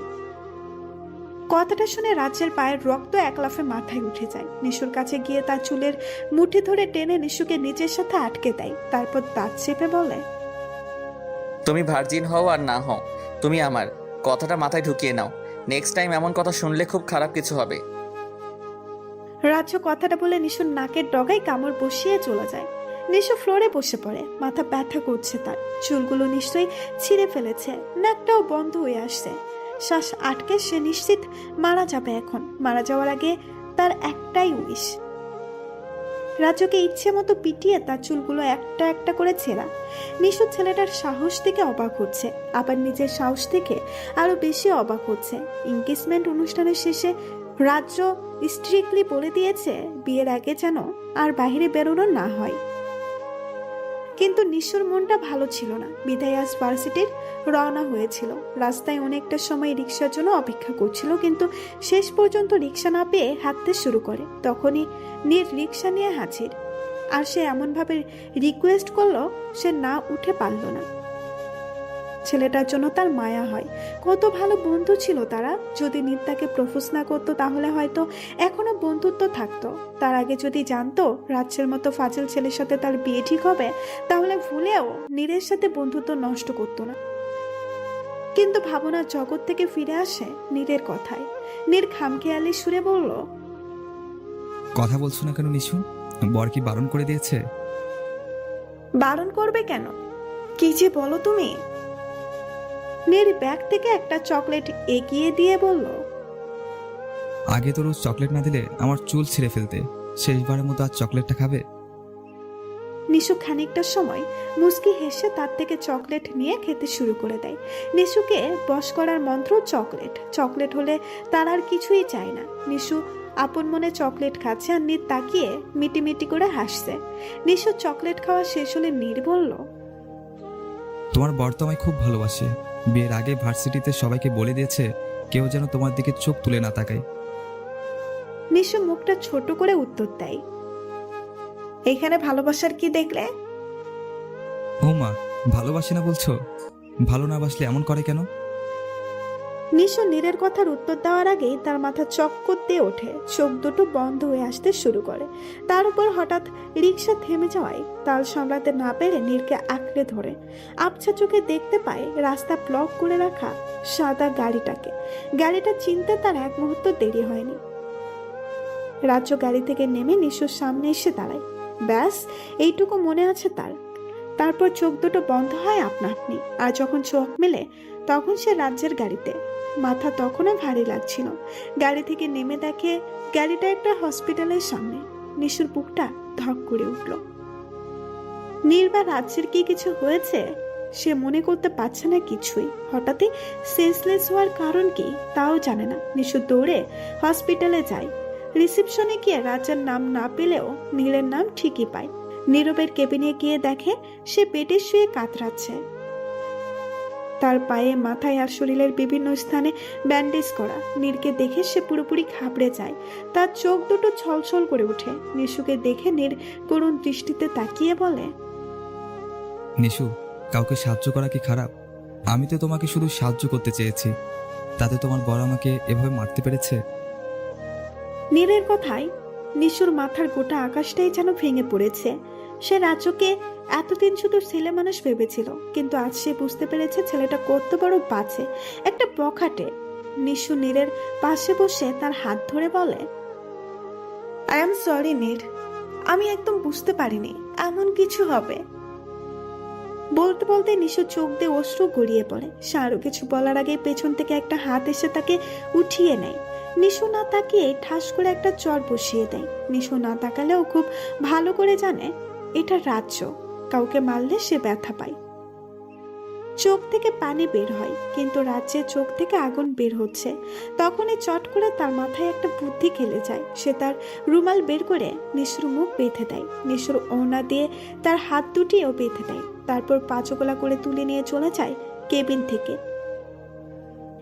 কথাটা শুনে রাজ্যের পায়ের রক্ত এক লাফে মাথায় উঠে যায়। নিশুর কাছে গিয়ে তার চুলের মুঠি ধরে টেনে নিশুকে নিজের সাথে আটকে দেয়। তারপর দাঁত চেপে বলে, তুমি ভার্জিন হও আর না হও, তুমি আমার কথাটা মাথায় ঢুকিয়ে নাও। নেক্সট টাইম এমন কথা শুনলে খুব খারাপ কিছু হবে। রাজ্য কথাটা বলে নিশুর নাকের ডগায় কামড় বসিয়ে চলে যায়। নিশু ফ্লোরে বসে পড়ে। মাথা ব্যথা করছে তার। চুলগুলো নিশ্চয়ই ছিঁড়ে ফেলেছে, নাকটাও বন্ধ হয়ে আসছে। শ্বাস আটকে সে নিশ্চিত মারা যাবে এখন। মারা যাওয়ার আগে তার একটাই উইশ, রাজ্যকে ইচ্ছে মতো পিটিয়ে তার চুলগুলো একটা একটা করে ছেঁড়া। নিশু ছেলেটার সাহস থেকে অবাক হচ্ছে, আবার নিজের সাহস থেকে আরো বেশি অবাক হচ্ছে। এনগেজমেন্ট অনুষ্ঠানের শেষে রাজ্য স্ট্রিক্টলি বলে দিয়েছে বিয়ের আগে যেন আর বাইরে বেরোনো না হয়। কিন্তু নিশুর মনটা ভালো ছিল না। বিধায় আজ ভার্সিটির রওনা হয়েছিল। রাস্তায় অনেকটা সময় রিক্সার জন্য অপেক্ষা করছিল, কিন্তু শেষ পর্যন্ত রিক্সা না পেয়ে হাঁটতে শুরু করে। তখনই নীর রিক্সা নিয়ে হাজির। আর সে এমনভাবে রিকোয়েস্ট করলো, সে না উঠে পারল না। ছেলেটার জন্য তার মায়া হয়। কত ভালো বন্ধু ছিল তারা। যদি নীর তাকে প্রপোজ না করতো তাহলে হয়তো এখনো বন্ধুত্ব থাকতো। তার আগে যদি জানতো রাজ্যের মতো ফাজিল ছেলের সাথে তার বিয়ে ঠিক হবে, তাহলে ভুলেও নীরের সাথে বন্ধুত্ব নষ্ট করতো না। কিন্তু ভাবনার জগৎ থেকে ফিরে আসে নীরের কথায়। নীর খামখেয়ালি সুরে বলল, কথা বলছো না কেন নিশু? বর কি বারণ করে দিয়েছে? বারণ করবে কেন? কি যে বলো তুমি। নীর ব্যাগ থেকে একটা চকলেট এগিয়ে দিয়ে বলল, আগে তো রোজ চকলেট না দিলে আমার চুল ছিঁড়ে ফেলতে। শেষবারের মতো আজ চকলেটটা খাবে? নিশু খানিকটা সময় মুস্কি হেসে তার থেকে চকলেট নিয়ে খেতে শুরু করে দেয়। নিশুকে বশ করার মন্ত্র চকলেট। চকলেট হলে তার আর কিছুই চায় না। নিশু আপন মনে চকলেট খাচ্ছে আর নীর তাকিয়ে মিটিমিটি করে হাসছে। নিশু চকলেট খাওয়া শেষ হলে নীর বলল, তোমার বর তো আমায় খুব ভালোবাসে। বিয়ের আগে ভার্সিটিতে সবাইকে বলে দিয়েছে কেউ যেন তোমার দিকে চোখ তুলে না তাকায়। নিশু মুখটা ছোট করে উত্তর দেয়, এখানে ভালোবাসার কি দেখলে? ও মা, ভালোবাসে না বলছো? ভালো না বাসলে এমন করে কেন? নিশু নীরের কথার উত্তর দেওয়ার আগেই তার মাথা চক্কর দিয়ে ওঠে, চোখ দুটো বন্ধ হয়ে আসতে শুরু করে। তার উপর হঠাৎ রিক্সা থেমে যাওয়ায় তাল সামলাতে না পেরে নীরকে আঁকড়ে ধরে। আবছা চোখে দেখতে পায় রাস্তা ব্লক করে রাখা সাদা গাড়িটাকে। গাড়িটা চিনতে তার এক মুহূর্ত দেরি হয়নি। রাজ্য গাড়ি থেকে নেমে নিশুর সামনে এসে দাঁড়ায়। ব্যাস এইটুকু মনে আছে তার। তারপর চোখ দুটো বন্ধ হয় আপনা আপনি। আর যখন চোখ মেলে তখন সে রাজ্যের গাড়িতে। মাথা তখনও ভারী লাগছিল। গাড়ি থেকে নেমে দেখে গাড়িটা একটা হসপিটালের সামনে। নিশুর বুকটা ধক করে উঠল। নীরবা রাজ্যের কি কিছু হয়েছে? সে মনে করতে পারছে না কিছুই। হঠাৎই সেন্সলেস হওয়ার কারণ কি তাও জানে না। নিশু দৌড়ে হসপিটালে যায়। রিসেপশনে গিয়ে রাজ্যের নাম না পেলেও নীলের নাম ঠিকই পায়। নীরবের কেবিনে গিয়ে দেখে সে বেডে শুয়ে কাতরাচ্ছে। তার পায়ে, মাথায় আর শরীরের বিভিন্ন স্থানে ব্যান্ডেজ করা। নীরকে দেখে সে পুরোপুরি ঘাবড়ে যায়। তার চোখ দুটো ছলছল করে ওঠে। নিশুকে দেখে নীর করুণ দৃষ্টিতে তাকিয়ে বলে, নিশু, কাউকে সাহায্য করা কি খারাপ? আমি তো তোমাকে শুধু সাহায্য করতে চেয়েছি, তাতে তোমার বর আমাকে এভাবে মারতে পেরেছে? নীরের কথায় নিশুর মাথার গোটা আকাশটাই যেন ভেঙে পড়েছে। সে রাজ্যকে এতদিন শুধু ছেলে মানুষ ভেবেছিল, কিন্তু আজ সে বুঝতে পেরেছে ছেলেটা কত বড় বাজে, একটা বখাটে। নিশু নীরের পাশে বসে তার হাত ধরে বলে, আই এম সরি নীর, আমি একদম বুঝতে পারিনি এমন কিছু হবে। বলতে বলতে নিশু চোখ দিয়ে অশ্রু গড়িয়ে পড়ে। সে আরো কিছু বলার আগে পেছন থেকে একটা হাত এসে তাকে উঠিয়ে নেয়। নিশু না তাকিয়ে ঠাস করে একটা চর বসিয়ে দেয়। নিশু না তাকালেও খুব ভালো করে জানে এটা রাজ্য, কাউকে মারলে সে ব্যথা পায়। চোখ থেকে পানি বের হয়, কিন্তু রাজ্যের চোখ থেকে আগুন বের হচ্ছে। তখনই চট করে তার মাথায় একটা বুদ্ধি খেলে যায়। সে তার রুমাল বের করে নিশুর মুখ বেঁধে দেয়। নিশুর ওড়না দিয়ে তার হাত দুটিও বেঁধে দেয়। তারপর পাঁচগোলা করে তুলে নিয়ে চলে যায় কেবিন থেকে।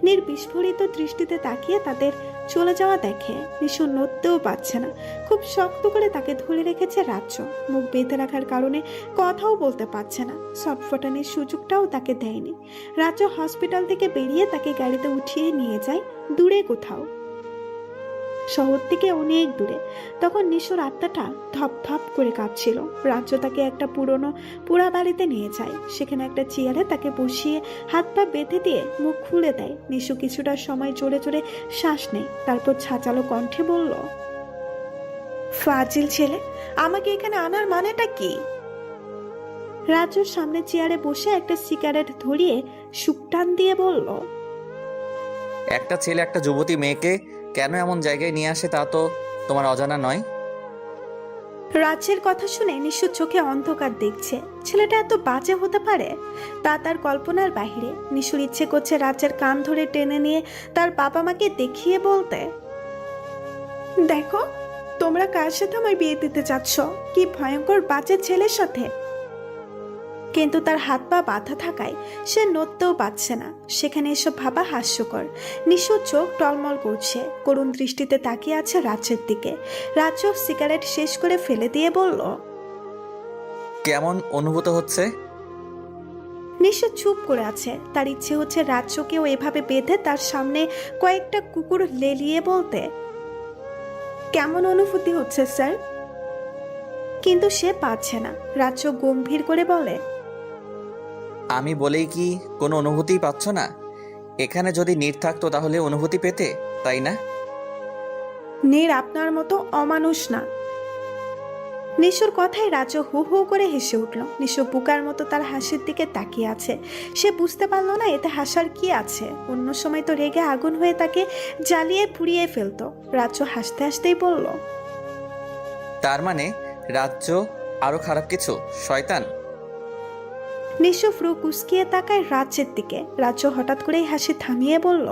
নীর বিস্ফোরিত দৃষ্টিতে তাকিয়ে তাদের চলে যাওয়া দেখে। নিশু নড়তেও পারছে না। খুব শক্ত করে তাকে ধরে রেখেছে রাজ্য। মুখ বেঁধে রাখার কারণে কথাও বলতে পারছে না। ছটফটানির সুযোগটাও তাকে দেয়নি। রাজ্য হসপিটাল থেকে বেরিয়ে তাকে গাড়িতে উঠিয়ে নিয়ে যায় দূরে কোথাও, শহর থেকে অনেক দূরে। তখন নিশুর আত্মাটা ধপ ধপ করে কাঁপছিল। রাজ্য তাকে একটা পুরনো পোড়া বাড়িতে নিয়ে যায়। সেখানে একটা চেয়ারে তাকে বসিয়ে হাত পা বেঁধে দিয়ে মুখ খুলে দেয়। নিশু কিছুটা সময় জোরে জোরে শ্বাস নেয়। তারপর ছাচালো কণ্ঠে বলল, ফাজিল ছেলে, আমাকে এখানে আনার মানেটা কি? রাজ্যর সামনে চেয়ারে বসে একটা সিগারেট ধরিয়ে সুকটান দিয়ে বলল, একটা ছেলে একটা যুবতী মেয়েকে কেন এমন জায়গায় নিয়ে আসে তা তো তোমার অজানা নয়। রাজ্যের কথা শুনে নিশু চোখে অন্ধকার দেখছে। ছেলেটা এত বাজে হতে পারে তা তার কল্পনার বাহিরে। নিশুর ইচ্ছে করছে রাজ্যের কান ধরে টেনে নিয়ে তার বাবা মাকে দেখিয়ে বলতে, দেখো তোমরা কার সাথে আমায় বিয়ে দিতে চাচ্ছ, কি ভয়ঙ্কর বাজে ছেলের সাথে। কিন্তু তার হাত পা বাঁধা থাকায় সে নড়তেও পারছে না। সেখানে এসব ভাবা হাস্যকর। নিশুর চোখ টলমল করছে, করুণ দৃষ্টিতে তাকিয়ে আছে রাজ্যের দিকে। রাজ্য সিগারেট শেষ করে ফেলে দিয়ে বলল, কেমন অনুভূত হচ্ছে? নিশু চুপ করে আছে। তার ইচ্ছে হচ্ছে রাজ্যকেও এভাবে বেঁধে তার সামনে কয়েকটা কুকুর লেলিয়ে বলতে, কেমন অনুভূতি হচ্ছে স্যার? কিন্তু সে পারছে না। রাজ্য গম্ভীর করে বলে, আমি বলেই কি কোনো অনুভূতিই পাচ্ছ না? এখানে যদি নীর থাকতো তাহলে অনুভূতি পেতে, তাই না? নীর আপনার মতো অমানুষ না। নিশুর কথায় রাজ্য হু হু করে হেসে উঠল। নিশু বুকার মতো তার হাসির দিকে তাকিয়ে আছে। সে বুঝতে পারল না এতে হাসার কি আছে। অন্য সময় তো রেগে আগুন হয়ে তাকে জ্বালিয়ে পুড়িয়ে ফেলতো। রাজ্য হাসতে হাসতেই বলল, তার মানে রাজ্য আরো খারাপ কিছু, শয়তান। নিশু ফ্রু কুসকিয়ে তাকায় রাজ্যের দিকে। রাজ্য হঠাৎ করেই হাসি থামিয়ে বলল,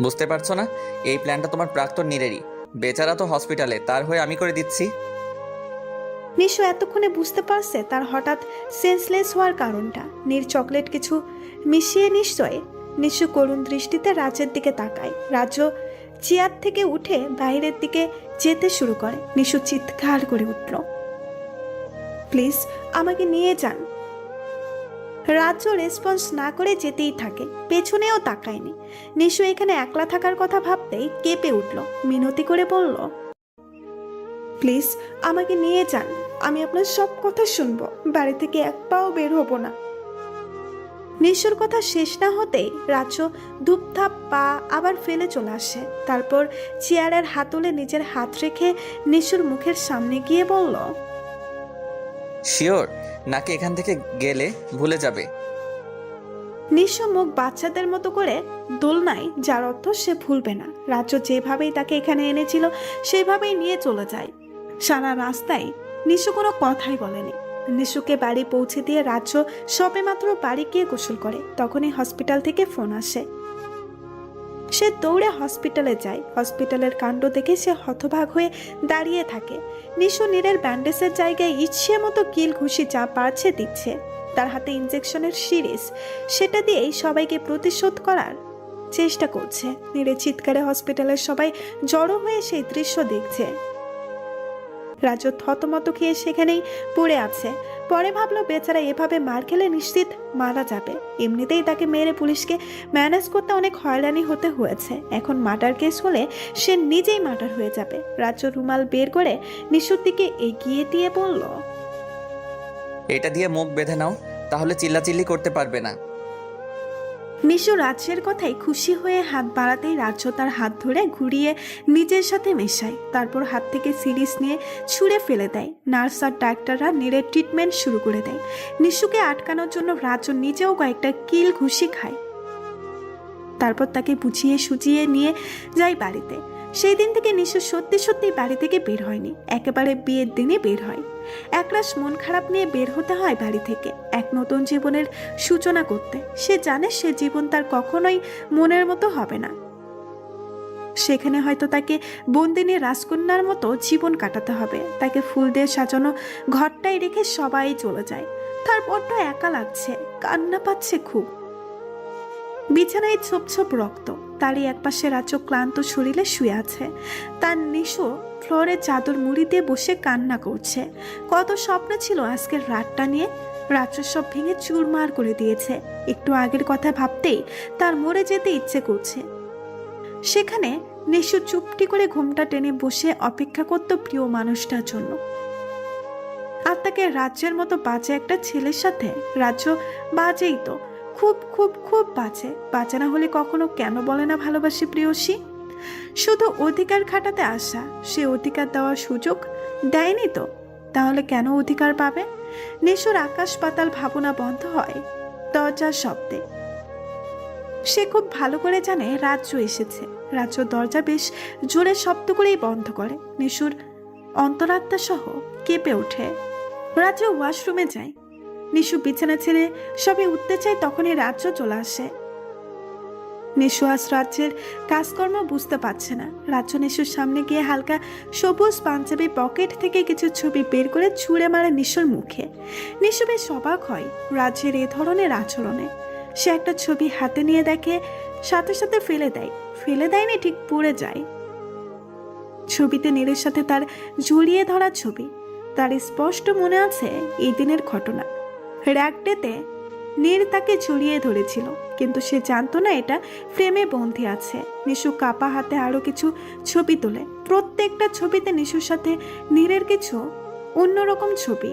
বুঝতে পারছো না, এই প্ল্যানটা তোমার প্রাক্তন নীরেরই। বেচারা তো হসপিটালে, তার হয়ে আমি করে দিচ্ছি। নিশু এতক্ষণে বুঝতে পারছে তার হঠাৎ সেন্সলেস হওয়ার কারণটা। নীর চকলেট কিছু মিশিয়ে নিশ্চয়। নিশু করুণ দৃষ্টিতে রাজ্যের দিকে তাকায়। রাজ্য চেয়ার থেকে উঠে বাইরের দিকে যেতে শুরু করে। নিশু চিৎকার করে উঠল, প্লিজ আমাকে নিয়ে যান। রাজ্য রেসপন্স না করে যেতেই থাকে, পেছনেও তাকায়নি। নিশু এখানে একলা থাকার কথা ভাবতেই কেঁপে উঠল, মিনতি করে বলল, প্লিজ আমাকে নিয়ে যান, আমি আপনার সব কথা শুনবো, বাড়ি থেকে এক পাও বের হব না। নিশুর কথা শেষ না হতেই রাজ্য ধূপধাপ পা আবার ফেলে চলে আসে। তারপর চেয়ারের হাতলে নিজের হাত রেখে নিশুর মুখের সামনে গিয়ে বলল, শিওর নাকি এখান থেকে গেলে ভুলে যাবে? নিশু মুখ বাচ্চাদের মতো করে দোলনায়, যার অর্থ সে ভুলবে না। রাজ্য যেভাবেই তাকে এখানে এনেছিল সেভাবেই নিয়ে চলে যায়। সারা রাস্তায় নিশু কোনো কথাই বলেনি। নিশুকে বাড়ি পৌঁছে দিয়ে রাজ্য সবেমাত্র বাড়ি গিয়ে গোসল করে, তখনই হসপিটাল থেকে ফোন আসে। সে দৌড়ে হসপিটালে যায়। হসপিটালের কাণ্ড দেখে সে হতবাক হয়ে দাঁড়িয়ে থাকে। নিশু নীরের ব্যান্ডেজের জায়গায় ইচ্ছে মতো কিল ঘুষি যা পারছে দিচ্ছে। তার হাতে ইনজেকশনের সিরিজ, সেটা দিয়েই সবাইকে প্রতিশোধ করার চেষ্টা করছে। নীরের চিৎকারে হসপিটালের সবাই জড়ো হয়ে সেই দৃশ্য দেখছে। রাজ্য থতমত খেয়ে সেখানেই পড়ে আছে। পরে ভাবলো বেচারা এভাবে মার খেলে নিশ্চিত মারা যাবে। এমনিতেই তাকে মেরে পুলিশকে ম্যানেজ করতে অনেক হয়রানি হতে হয়েছে, এখন মার্ডার কেস হলে সে নিজেই মার্ডার হয়ে যাবে। রাজ্য রুমাল বের করে নিশুর দিকে এগিয়ে দিয়ে বলল, এটা দিয়ে মুখ বেঁধে নাও, তাহলে চিল্লাচিল্লি করতে পারবে না। নিশু রাজ্যের কথায় খুশি হয়ে হাত বাড়াতেই রাজ্য তার হাত ধরে ঘুরিয়ে নিজের সাথে মেশায়। তারপর হাত থেকে সিরিজ নিয়ে ছুঁড়ে ফেলে দেয়। নার্স আর ডাক্তাররা নীরের ট্রিটমেন্ট শুরু করে দেয়। নিশুকে আটকানোর জন্য রাজ্য নিজেও কয়েকটা কিল ঘুষি খায়। তারপর তাকে বুঝিয়ে সুজিয়ে নিয়ে যায় বাড়িতে। সেই দিন থেকে নিশু সত্যি সত্যি বাড়ি থেকে বের হয়নি, একেবারে বিয়ের দিনে বের হয়। একরাশ মন খারাপ নিয়ে বের হতে হয় বাড়ি থেকে, এক নতুন জীবনের সূচনা করতে। সে জানে সে জীবন তার কখনোই মনের মতো হবে না। সেখানে হয়তো তাকে বন্দিনী রাজকন্যার মতো জীবন কাটাতে হবে। তাকে ফুল দিয়ে সাজানো ঘরটায় রেখে সবাই চলে যায়। তার বড্ড একা লাগছে, কান্না পাচ্ছে খুব। বিছানায় ছোপ ছোপ রক্ত, তারই একপাশে রাজ্য ক্লান্ত শরীরে শুয়ে আছে। তার নিশু ফ্লোরে চাদর মুড়ি দিয়ে বসে কান্না করছে। কত স্বপ্ন ছিল আজকের রাতটা নিয়ে, রাজ্য সব ভেঙে চুরমার করে দিয়েছে। একটু আগের কথা ভাবতেই তার মরে যেতে ইচ্ছে করছে। সেখানে নিশু চুপটি করে ঘুমটা টেনে বসে অপেক্ষা করত প্রিয় মানুষটার জন্য। আর তাকে রাজ্যের মতো বাজে একটা ছেলের সাথে, রাজ্য বাজেই তো, খুব খুব খুব বাজে। বাজে না হলে কখনো কেন বলে না ভালোবাসি প্রিয়সী? শুধু অধিকার খাটাতে আসা, সে অধিকার দেওয়ার সুযোগ দেয়নি তো, তাহলে কেন অধিকার পাবে? নিশুর আকাশ পাতাল ভাবনা বন্ধ হয় দরজার শব্দে। সে খুব ভালো করে জানে রাজ্য এসেছে। রাজ্য দরজা বেশ জোরে শব্দ করেই বন্ধ করে। নিশুর অন্তরাত্মা সহ কেঁপে ওঠে। রাজ্য ওয়াশরুমে যায়। নিশু বিছানা ছেড়ে সবে উঠতে চায়, তখনই রাজ্য চলে আসে। নিশু আজ রাজ্যের কাজকর্ম বুঝতে পারছে না। রাজ্য নিশুর সামনে গিয়ে হালকা সবুজ পাঞ্জাবি পকেট থেকে কিছু ছবি বের করে ছুঁড়ে মারে নিশুর মুখে। নিশু বেশ অবাক হয় রাজ্যের এ ধরনের আচরণে। সে একটা ছবি হাতে নিয়ে দেখে, সাথে সাথে ফেলে দেয়। ফেলে দেয়নি, ঠিক পড়ে যায়। ছবিতে নীরের সাথে তার জড়িয়ে ধরা ছবি। তার স্পষ্ট মনে আছে এই দিনের ঘটনা। র্যাকডেতে নীর তাকে জড়িয়ে ধরেছিল, কিন্তু সে জানতো না এটা ফ্রেমে বন্দী আছে। নিশু কাপা হাতে আরো কিছু ছবি তোলে। প্রত্যেকটা ছবিতে নিশুর সাথে নীরের কিছু অন্যরকম ছবি।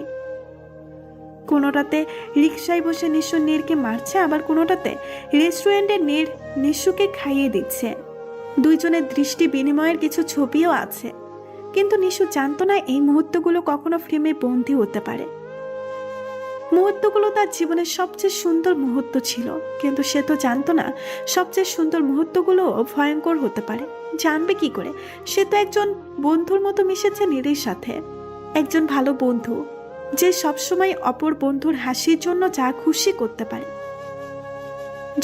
কোনোটাতে রিকশায় বসে নিশু নীরকে মারছে, আবার কোনোটাতে রেস্টুরেন্টে নীর নিশুকে খাইয়ে দিচ্ছে। দুইজনের দৃষ্টি বিনিময়ের কিছু ছবিও আছে, কিন্তু নিশু জানতো না এই মুহূর্তগুলো কখনো ফ্রেমে বন্দী হতে পারে। মুহূর্তগুলো তার জীবনের সবচেয়ে সুন্দর মুহূর্ত ছিল, কিন্তু সে তো জানতো না সবচেয়ে সুন্দর মুহূর্তগুলো ভয়ঙ্কর হতে পারে। জানবে কি করে? সে তো একজন বন্ধুর মতো মিশেছে নীরের সাথে, একজন ভালো বন্ধু যে সবসময় অপর বন্ধুর হাসির জন্য যা খুশি করতে পারে,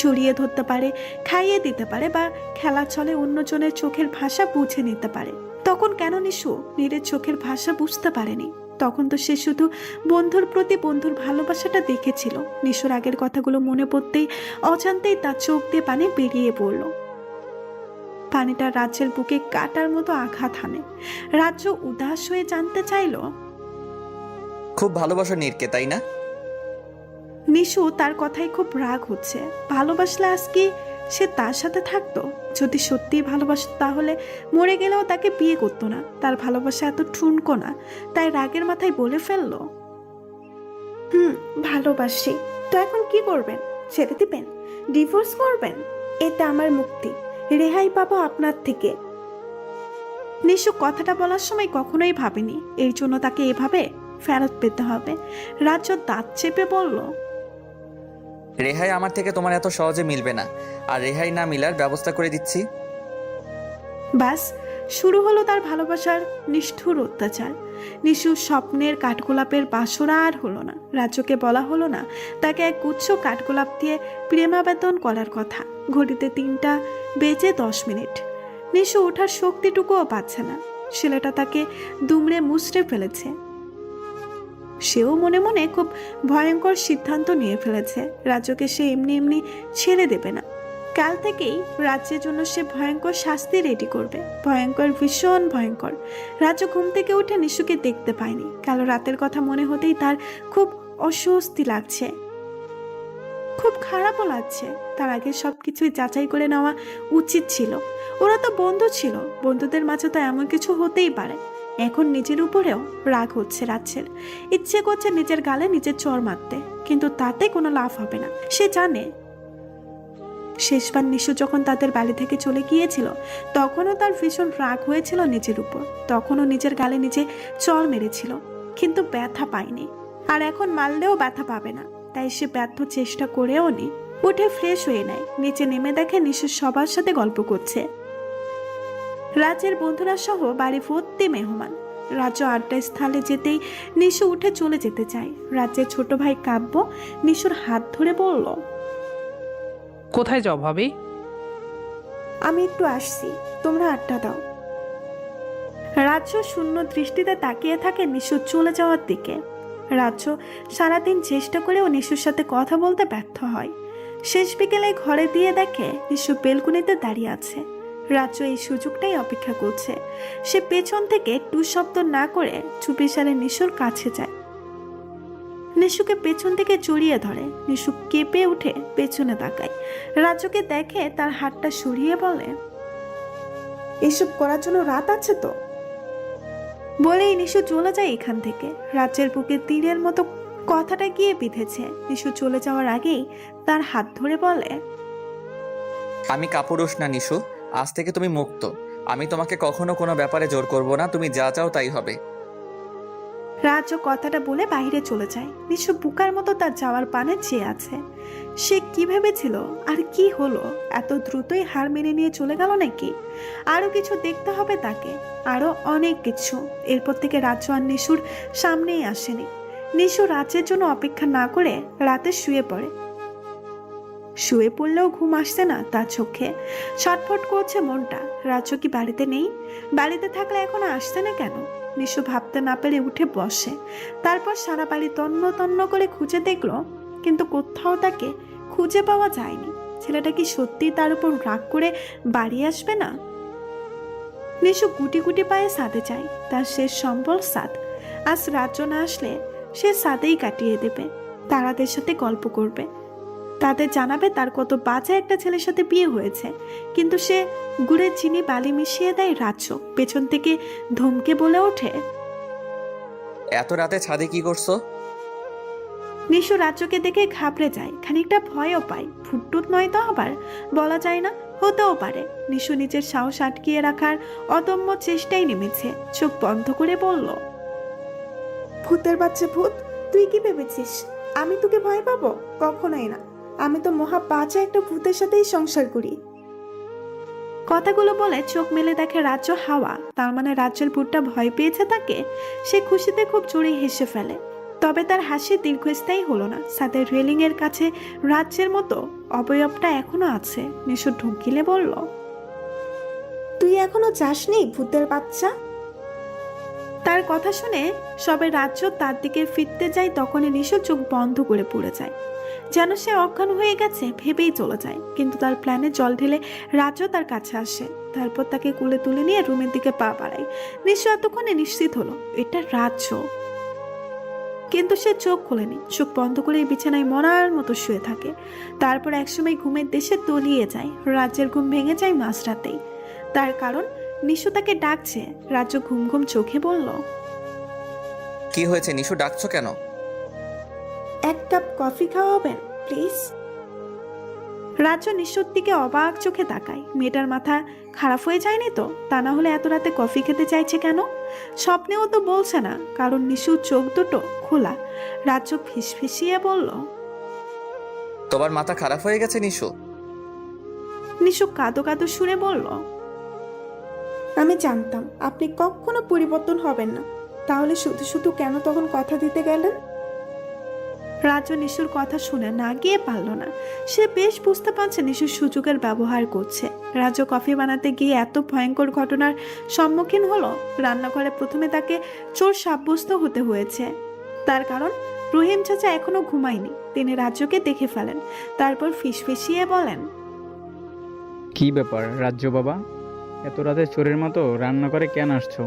জড়িয়ে ধরতে পারে, খাইয়ে দিতে পারে, বা খেলা চলে অন্যজনের চোখের ভাষা বুঝে নিতে পারে। তখন কেন নিশু নীরের চোখের ভাষা বুঝতে পারেনি? তখন তো সে শুধু বন্ধুর প্রতি বন্ধুর ভালোবাসাটা দেখেছিল। নিশুর আগের কথাগুলো মনে পড়তেই অজান্তেই তার চোখ দিয়ে পানি বেরিয়ে পড়ল। পানিটা রাজ্যের বুকে কাটার মতো আঘাত হানে। রাজ্য উদাস হয়ে জানতে চাইল, খুব ভালোবাসো নীরকে, তাই না? নিশু তার কথাই খুব রাগ হচ্ছে। ভালোবাসলে আজ কি সে তার সাথে থাকতো? যদি সত্যিই ভালোবাসতো তাহলে মরে গেলেও তাকে বিয়ে করতো না। তার ভালোবাসা এত ঠুনকো না, তাই রাগের মাথায় বলে ফেললো, ভালোবাসি। তো এখন কি করবেন? ছেড়ে দিবেন? ডিভোর্স করবেন? এতে আমার মুক্তি, রেহাই পাবো আপনার থেকে। নিশু কথাটা বলার সময় কখনোই ভাবেনি এর জন্য তাকে এভাবে ফেরত পেতে হবে। রাজ্য দাঁত চেপে বলল, রেহাই আমার থেকে তোমার এত সহজে মিলবে না, আর রেহাই না মিলার ব্যবস্থা করে দিচ্ছি। বাস শুরু হলো তার ভালোবাসার নিষ্ঠুর অত্যাচার। নিশুর স্বপ্নের কাঠগোলাপের বাসরা আর হলো না। রাজ্যকে বলা হলো না তাকে এক গুচ্ছ কাঠগোলাপ দিয়ে প্রেমাবেদন করার কথা। ঘড়িতে 3:10। নিশু ওঠার শক্তিটুকুও পাচ্ছে না। ছেলেটা তাকে দুমড়ে মুচড়ে ফেলেছে। সেও মনে মনে খুব ভয়ঙ্কর সিদ্ধান্ত নিয়ে ফেলেছে, রাজ্যকে সে এমনি এমনি ছেড়ে দেবে না। কাল থেকেই রাজ্যের জন্য সে ভয়ঙ্কর শাস্তি রেডি করবে, ভয়ঙ্কর, ভীষণ ভয়ঙ্কর। রাজ্য ঘুম থেকে উঠে নিশুকে দেখতে পায়নি। কাল রাতের কথা মনে হতেই তার খুব অস্বস্তি লাগছে, খুব খারাপও লাগছে। তার আগে সবকিছুই যাচাই করে নেওয়া উচিত ছিল। ওরা তো বন্ধু ছিল, বন্ধুদের মাঝে তো এমন কিছু হতেই পারে। এখন নিজের উপরেও রাগ হচ্ছে রাজ্যের। ইচ্ছে করছে নিজের গালে নিজের চড় মারতে, কিন্তু তাতে কোনো লাভ হবে না। সে জানে শেষবার নিশু যখন তাদের বাড়ি থেকে চলে গিয়েছিল তখনও তার ভীষণ রাগ হয়েছিল নিজের উপর। তখনও নিজের গালে নিজে চড় মেরেছিল, কিন্তু ব্যথা পায়নি। আর এখন মারলেও ব্যথা পাবে না, তাই সে ব্যর্থ চেষ্টা করেও নি। উঠে ফ্রেশ হয়ে নেয়, নিচে নেমে দেখে নিশু সবার সাথে গল্প করছে। রাজ্যের বন্ধুরা সহ বাড়ি ভর্তি মেহমান। রাজ্য আড্ডা স্থলে যেতেই নিশু উঠে চলে যেতে চায়। রাজ্যের ছোট ভাই কাব্য নিশুর হাত ধরে বলল, কোথায় যাও ভাবি? আমি একটু আসছি, তোমরা আড্ডা দাও। রাজ্য শূন্য দৃষ্টিতে তাকিয়ে থাকে নিশু চলে যাওয়ার দিকে। রাজ্য সারাদিন চেষ্টা করেও নিশুর সাথে কথা বলতে ব্যর্থ হয়। শেষ বিকেলে ঘরে দিয়ে দেখে নিশু বেলকুনিতে দাঁড়িয়ে আছে। রাজ্য এই সুযোগটাই অপেক্ষা করছে। সে পেছন থেকে টু শব্দ না করে চুপিসারে নিশুর কাছে যায়। নিশুকে পেছন থেকে জড়িয়ে ধরে। নিশু কেঁপে উঠে পেছনে তাকায়। রাজ্যকে দেখে তার হাতটা সরিয়ে বলে, এসব করার জন্য রাত আছে তো। বলেই নিশু চলে যায় এখান থেকে। রাজ্যের বুকে তীরের মতো কথাটা গিয়ে বিঁধেছে। নিশু চলে যাওয়ার আগেই তার হাত ধরে বলে, আমি কাপুরুষ না নিশু, আজ থেকে তুমি মুক্ত। আমি তোমাকে কখনো কোনো ব্যাপারে জোর করব না, তুমি যা চাও তাই হবে। রাজ্য কথাটা বলে বাইরে চলে যায়। নিশু বুকার মতো তার যাওয়ার পানে চেয়ে আছে। সে কি ভেবেছিল আর কি হলো? এত দ্রুতই হার মেনে নিয়ে চলে গেল নাকি? আরো কিছু দেখতে হবে তাকে, আরো অনেক কিছু। এরপর থেকে রাজ্য আর নিশুর সামনেই আসেনি। নিশু রাজ্যের জন্য অপেক্ষা না করে রাতে শুয়ে পড়ে। শুয়ে পড়লেও ঘুম আসছে না তার চোখে। ছটফট করছে মনটা। রাজ্য কি বাড়িতে নেই? বাড়িতে থাকলে এখনো আসছে না কেন? নিশু ভাবতে না পেরে উঠে বসে। তারপর সারা বাড়ি তন্ন তন্ন করে খুঁজে দেখলো, কিন্তু কোথাও তাকে খুঁজে পাওয়া যায়নি। ছেলেটা কি সত্যি তার উপর রাগ করে বাড়ি আসবে না? নিশু গুটি গুটি পায়ে সাদে যায়। তার শেষ সম্বল সাদ। আজ রাজ্য না আসলে সে সাদেই কাটিয়ে দেবে। তারাদের সাথে গল্প করবে, তাদের জানাবে তার কত বাজে একটা ছেলের সাথে বিয়ে হয়েছে। কিন্তু সে গুড়ের চিনি বালি মিশিয়ে দেয় রাজ্য। পেছন থেকে ধমকে বলে ওঠে, এত রাতে ছাদে কি করছো? নিশু রাজ্যকে দেখে ঘাবড়ে যায়, খানিকটা ভয়ও পায়। ফুটটুট নয় তো আবার, বলা যায় না, হতেও পারে। নিশু নিজের সাহস আটকিয়ে রাখার অদম্য চেষ্টায় নেমেছে। চোখ বন্ধ করে বলল, ভূতের বাচ্চা ভূত, তুই কি ভেবেছিস আমি তোকে ভয় পাবো? কখনোই না। আমি তো মহা বাজে একটা ভূতের সাথেই সংসার করি। কথাগুলো বলে চোখ মেলে দেখে রাজ্য হাওয়া। তার মানে রাজ্যের ভূতটা ভয় পেয়েছে তাকে। সে খুশিতে খুব জোরে হেসে ফেলে। তবে তার হাসি দীর্ঘস্থায়ী হলো না। ছাদের রেলিং এর কাছে রাজ্যের মতো অবয়বটা এখনো আছে। নিশু ঢুকিলে বলল, তুই এখনো যাসনি ভূতের বাচ্চা? তার কথা শুনে সবে রাজ্য তার দিকে ফিরতে যায়, তখনই নিশু চোখ বন্ধ করে পড়ে যায়, যেন সে অজ্ঞান হয়ে গেছে ভেবেই চলে যায়। কিন্তু তার প্ল্যানে জল ঢেলে রাজ্য তার কাছে আসে। তারপর তাকে কোলে তুলে নিয়ে রুমের দিকে পা বাড়ায়। নিশু এতক্ষণে নিশ্চিত হলো এটা রাজ্য, কিন্তু সে চোখ খোলেনি। চোখ বন্ধ করে বিছানায় মরার মতো শুয়ে থাকে। তারপর একসময় ঘুমের দেশে তলিয়ে যায়। রাজ্যের ঘুম ভেঙে যায় মাঝরাতেই। তার কারণ নিশু তাকে ডাকছে। রাজ্য ঘুম ঘুম চোখে বলল, কি হয়েছে নিশু, ডাকছো কেন? এক কাপ কফি খাওয়াবেন প্লিজ? রাজ্য নিশুর দিকে অবাক চোখে তাকায়। মেয়েটার মাথা খারাপ হয়ে যায়নি তো? তা না হলে এত রাতে কফি খেতে চাইছে কেন? স্বপ্নেও তো বলছে না, কারণ নিশুর চোখ দুটো খোলা। রাজ্য ফিসফিসিয়ে বলল, তোমার মাথা খারাপ হয়ে গেছে নিশু? নিশু কাঁদো কাঁদো সুরে বলল, আমি জানতাম আপনি কখনো পরিবর্তন হবেন না, তাহলে শুধু শুধু কেন তখন কথা দিতে গেলেন? রাজ্য নিশুর কথা শুনে না গিয়ে পারল না। সে বেশ বুঝতে পারছে নিশুর সুযোগের ব্যবহার করছে। রাজ্য কফি বানাতে গিয়ে এত ভয়ঙ্কর ঘটনার সম্মুখীন হলো। রান্নাঘরে প্রথমে তাকে চোর সাব্যস্ত হতে হয়েছে। তার কারণ রহিম চাচা এখনো ঘুমায়নি। তিনি রাজ্যকে দেখে ফেলেন। তারপর ফিসফিসিয়ে বলেন, কি ব্যাপার রাজ্য বাবা, এত রাতে চোরের মতো রান্না করে কেন আসছো?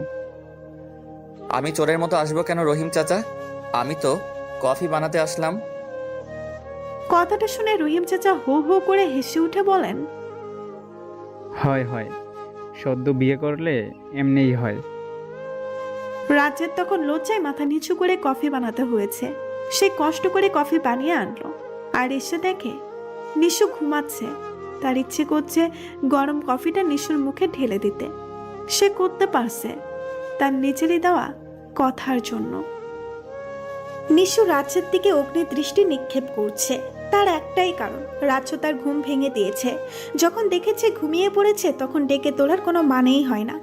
আমি চোরের মতো আসবো কেন রহিম চাচা? আমি তো কফি বানাতে আসলাম। কথাটা শুনে রহিম চাচা হো হো করে হেসে উঠে বলেন, হয় হয়, সদ্য বিয়ে করলে এমনিই হয়। রাজ্যের তখন লজ্জায় মাথা নিচু করে কফি বানাতে হয়েছে। সে কষ্ট করে কফি বানিয়ে আনলো আর এসে দেখে নিশু ঘুমাচ্ছে। তার ইচ্ছে করছে গরম কফিটা নিশুর মুখে ঢেলে দিতে। সে করতে পারছে তার নিজেরই দেওয়া কথার জন্য। নিশু রাজ্যের দিকে অগ্নি দৃষ্টি নিক্ষেপ করছে। তার একটাই কারণ, রাজ্য তার ঘুম ভেঙে দিয়েছে। যখন দেখেছে ঘুমিয়ে পড়েছে, তখন ডেকে তোলার কোনো মানেই হয় না।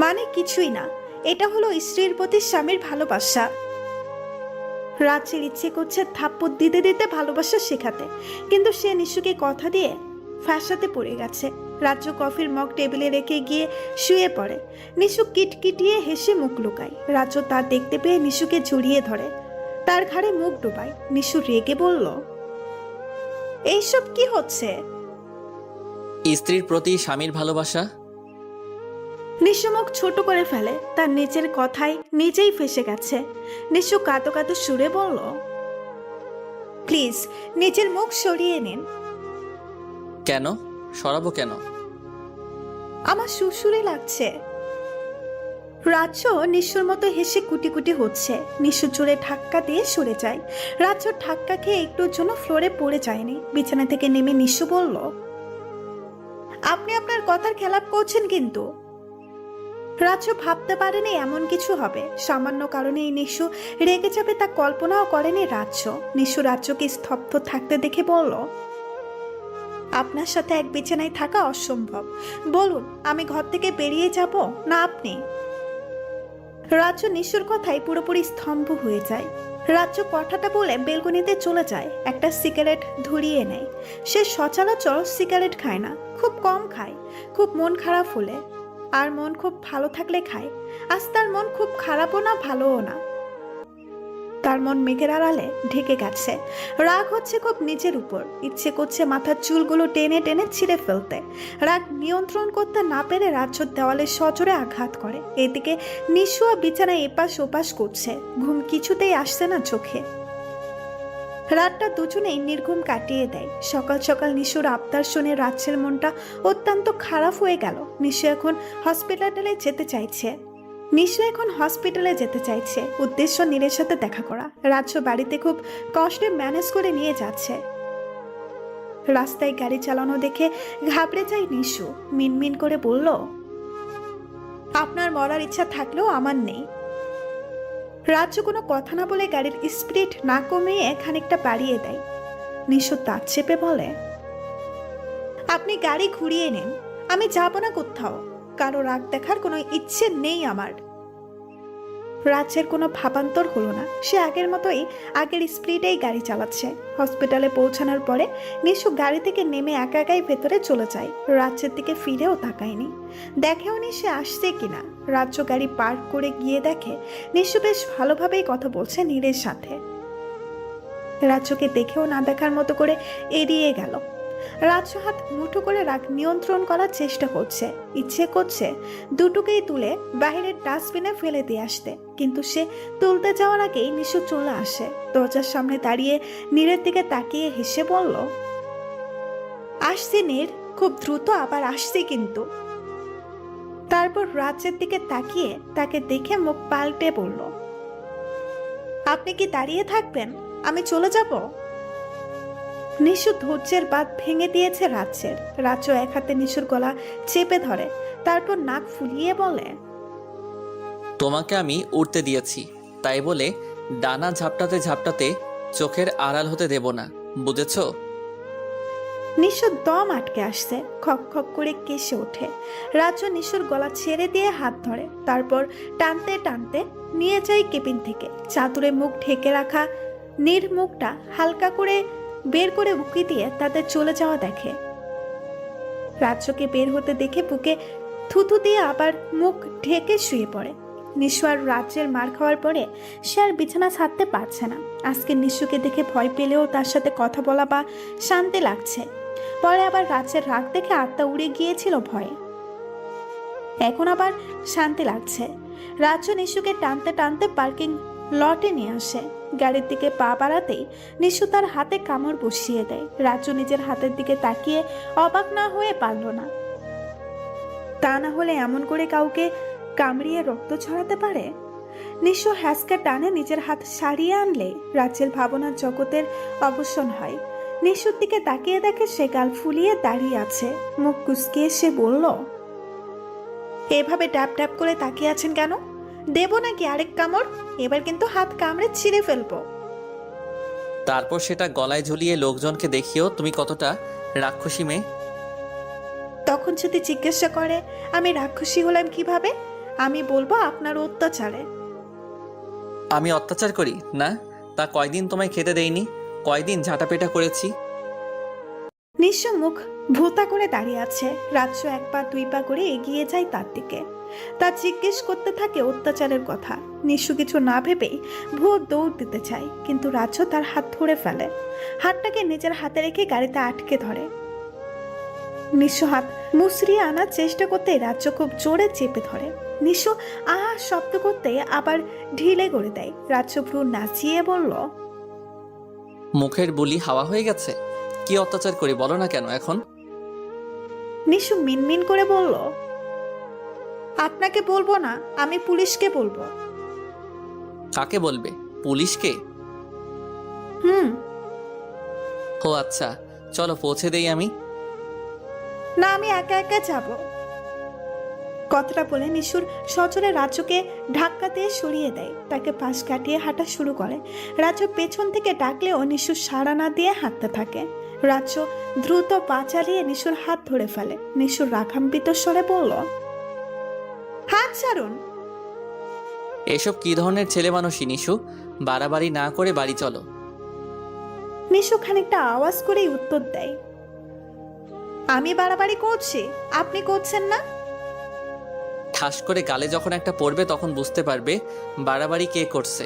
মানে কিছুই না। এটা হলো স্ত্রীর প্রতি স্বামীর ভালোবাসা। রাজ্যের ইচ্ছে করছে থাপ্পড় দিতে দিতে ভালোবাসা শেখাতে, কিন্তু সে নিশুকে কথা দিয়ে ফাঁসাতে পড়ে গেছে। রাজ্য কফির মগ টেবিলে রেখে গিয়ে শুয়ে পড়ে। নিশু কিটকিটিয়ে হেসে মুখ লুকায়। রাজ্য তা দেখতে পেয়ে নিশুকে জড়িয়ে ধরে, তার ঘাড়ে মুখ ডোবায়। নিশু রেগে বলল, এইসব কি হচ্ছে? স্ত্রীর প্রতি স্বামীর ভালোবাসা? নিশু মুখ ছোট করে ফেলে। তার নিজের কথায় নিজেই ফেসে গেছে। নিশু কাঁদো কাঁদো সুরে বলল, প্লিজ নিজের মুখ সরিয়ে নিন। কেন সরাবো কেন? আমার সুরসুরে লাগছে। রাজ্য নিশুর মতো হেসে কুটি কুটি হচ্ছে। নিশু জোরে ধাক্কা দিয়ে সরে যায়। রাজ্য ধাক্কা খেয়ে একটুর জন্য ফ্লোরে পড়ে যায়নি। বিছানা থেকে নেমে নিশু বলল, আপনি আপনার কথার খেলাপ করছেন কিন্তু। রাজ্য ভাবতে পারেনি এমন কিছু হবে। সামান্য কারণেই নিশু রেগে যাবে তা কল্পনাও করেনি রাজ্য। নিশু রাজ্যকে স্তব্ধ থাকতে দেখে বলল, আপনার সাথে এক বিছানায় থাকা অসম্ভব। বলুন আমি ঘর থেকে বেরিয়ে যাব না আপনি? রাজ্য নিশুর কথায় পুরোপুরি স্তম্ভ হয়ে যায়। রাজ্য কথাটা বলে বেলকনিতে চলে যায়। একটা সিগারেট ধরিয়ে নেয়। সে সচরাচর সিগারেট খায় না, খুব কম খায়। খুব মন খারাপ হলে, আর মন খুব ভালো থাকলে খায়। আজ তার মন খুব খারাপও না ভালোও না। তার মন মেঘের আড়ালে ঢেকে গেছে। রাগ হচ্ছে খুব নিজের উপর। ইচ্ছে করছে মাথার চুলগুলো টেনে টেনে ছিঁড়ে ফেলতে। রাগ নিয়ন্ত্রণ করতে না পেরে রাজ্য দেওয়ালে সজোরে আঘাত করে। এদিকে নিশুয়া বিছানায় এপাশ ওপাশ করছে। ঘুম কিছুতেই আসছে না চোখে। রাতটা দুজনেই নির্ঘুম কাটিয়ে দেয়। সকাল সকাল নিশুর আবদার শুনে রাজ্যের মনটা অত্যন্ত খারাপ হয়ে গেল। নিশু এখন হসপিটালে যেতে চাইছে। উদ্দেশ্য নীলের সাথে দেখা করা। রাজ্য বাড়িতে খুব কষ্টে ম্যানেজ করে নিয়ে যাচ্ছে। রাস্তায় গাড়ি চালানো দেখে ঘাবড়ে যায় নিশু। মিনমিন করে বলল, আপনার মরার ইচ্ছা থাকলেও আমার নেই। রাজ্য কোনো কথা না বলে গাড়ির স্পিড না কমিয়ে খানিকটা বাড়িয়ে দেয়। নিশু দাঁত চেপে বলে, আপনি গাড়ি ঘুরিয়ে নিন, আমি যাব না কোথাও। কারো রাগ দেখার কোনো ইচ্ছে নেই আমার। রাজ্যের কোনো ভাবান্তর হলো না, সে আগের মতোই আগের স্পিডেই গাড়ি চালাচ্ছে। হসপিটালে পৌঁছানোর পরে নিশু গাড়ি থেকে নেমে একা একাই ভেতরে চলে যায়। রাজ্যের দিকে ফিরেও তাকায়নি, দেখেও নি সে আসছে কিনা। রাজ্য গাড়ি পার্ক করে গিয়ে দেখে নিশু বেশ ভালোভাবেই কথা বলছে নীরের সাথে। রাজ্যকে দেখেও না দেখার মতো করে এড়িয়ে গেল। রাজ্য হাত মুঠো করে রাগ নিয়ন্ত্রণ করার চেষ্টা করছে, ইচ্ছে করছে দুটোকেই তুলে বাইরের ডাস্টবিনে ফেলে দিয়ে আসতে, কিন্তু সে তুলতে যাওয়ার আগেই নিশু চলে আসে। দরজার সামনে দাঁড়িয়ে নীরের দিকে তাকিয়ে হেসে বলল, আসছি নীর, খুব দ্রুত আবার আসছি কিন্তু। তারপর রাজ্যের দিকে তাকিয়ে তাকে দেখে মুখ পাল্টে বলল, আপনি কি দাঁড়িয়ে থাকবেন? আমি চলে যাব। নিশু ধৈর্যের বাঁধ ভেঙে দিয়েছে রাজ্যের। রাজ্য এক হাতে নিশুর গলা চেপে ধরে, তারপর নাক ফুলিয়ে বলে, তোমাকে আমি উড়তে দিয়েছি, তাই বলে ডানা ঝাপটাতে ঝাপটাতে চোখের আড়াল হতে দেব না, বুঝেছো? নিশু দম আটকে আসছে, খক খক করে কেসে ওঠে। রাজ্য নিশুর গলা ছেড়ে দিয়ে হাত ধরে, তারপর টানতে টানতে নিয়ে যায় কেবিন থেকে। চাদরে মুখ ঢেকে রাখা নীর মুখটা হালকা করে বের করে উকি দিয়ে তাদের চলে যাওয়া দেখে। রাজ্যকে বের হতে দেখে বুকে থুথু দিয়ে আবার মুখ ঢেকে শুয়ে পড়ে। নিশু আর রাজ্যের মার খাওয়ার পরে সে আর বিছানা ছাড়তে পারছে না। আজকে নিশুকে দেখে ভয় পেলেও তার সাথে কথা বলা বা শান্তি লাগছে। পরে আবার রাজ্যের রাগ দেখে আত্মা উড়ে গিয়েছিল ভয়ে, এখন আবার শান্তি লাগছে। রাজ্য নিশুকে টানতে টানতে পার্কিং লটে নিয়ে আসে। গাড়ির দিকে পা বাড়াতেই নিশু তার হাতে কামড় বসিয়ে দেয়। রাজ্য নিজের হাতের দিকে তাকিয়ে অবাক না হয়ে পারল না। তা না হলে এমন করে কাউকে কামড়িয়ে রক্ত ছড়াতে পারে? নিশু হ্যাসকা টানে নিজের হাত সারিয়ে আনলে রাজ্যের ভাবনার জগতের অবসান হয়। নিশুর দিকে তাকিয়ে দেখে সে গাল ফুলিয়ে দাঁড়িয়ে আছে, মুখ কুঁচকিয়ে সে বলল, এভাবে ট্যাপ ট্যাপ করে তাকিয়ে আছেন কেন? দেব নাকি আরেক কামড়? এবার কিন্তু হাত কামড়ে ছিঁড়ে ফেলবো। তারপর সেটা গলায় ঝুলিয়ে লোকজনকে দেখিও তুমি কতটা রাক্ষসী মেয়ে। তখন যদি জিজ্ঞাসা করে আমি রাক্ষসী হলাম কিভাবে, আমি বলবো আপনার অত্যাচারে। আমি অত্যাচার করি না? তা কয়দিন তোমায় খেতে দেইনি, কয়দিন ঝাঁটাপেটা করেছি। নিঃস্ব মুখ ভোতা করে দাঁড়িয়ে আছে। রাজ্য এক পা দুই পা করে এগিয়ে যায় তার দিকে। তা জিজ্ঞেস করতে থাকে অত্যাচারের কথা। নিঃস্ব কিছু না ভেবেই ভোর দৌড় দিতে চায়, কিন্তু রাজ্য তার হাত ধরে ফেলে। হাতটাকে নিজের হাতে রেখে গাড়িতে আটকে ধরে। নিঃস্ব হাত মুসরিয়ে আনার চেষ্টা করতে রাজ্য খুব জোরে চেপে ধরে। নিঃস্ব আহা শব্দ করতে আবার ঢিলে করে দেয়। রাজ্য ভ্রু নাচিয়ে বলল, মুখের বুলি হাওয়া হয়ে গেছে। কি অত্যাচার করি বলো না কেন এখন? নিশু মিনমিন করে বলল, আপনাকে বলবো না, আমি পুলিশকে বলবো। কাকে বলবে? পুলিশকে? হুম। ও আচ্ছা, চলো পৌঁছে দেই আমি। না, আমি একা একা যাব। কথাটা বলে নিশুর সজোরে রাজ্যকে ধাক্কা দিয়ে সরিয়ে দেয়, তাকে পাশ কাটিয়ে হাঁটা শুরু করে। রাজ্য পেছন থেকে ডাকলেও নিশু সাড়া না দিয়ে হাঁটতে থাকে। রাজ্য দ্রুত পা চালিয়ে নিশুর হাত ধরে ফেলে। নিশুর রাখাম্বিত স্বরে বলল, হাত ছাড়ুন। এসব কি ধরনের ছেলে মানুষই নিশু? বাড়াবাড়ি না করে বাড়ি চলো। নিশু খানিকটা আওয়াজ করেই উত্তর দেয়, আমি বাড়াবাড়ি করছি, আপনি করছেন না। ঠাস করে গালে যখন একটা পড়বে তখন বুঝতে পারবে বাড়াবাড়ি কে করছে।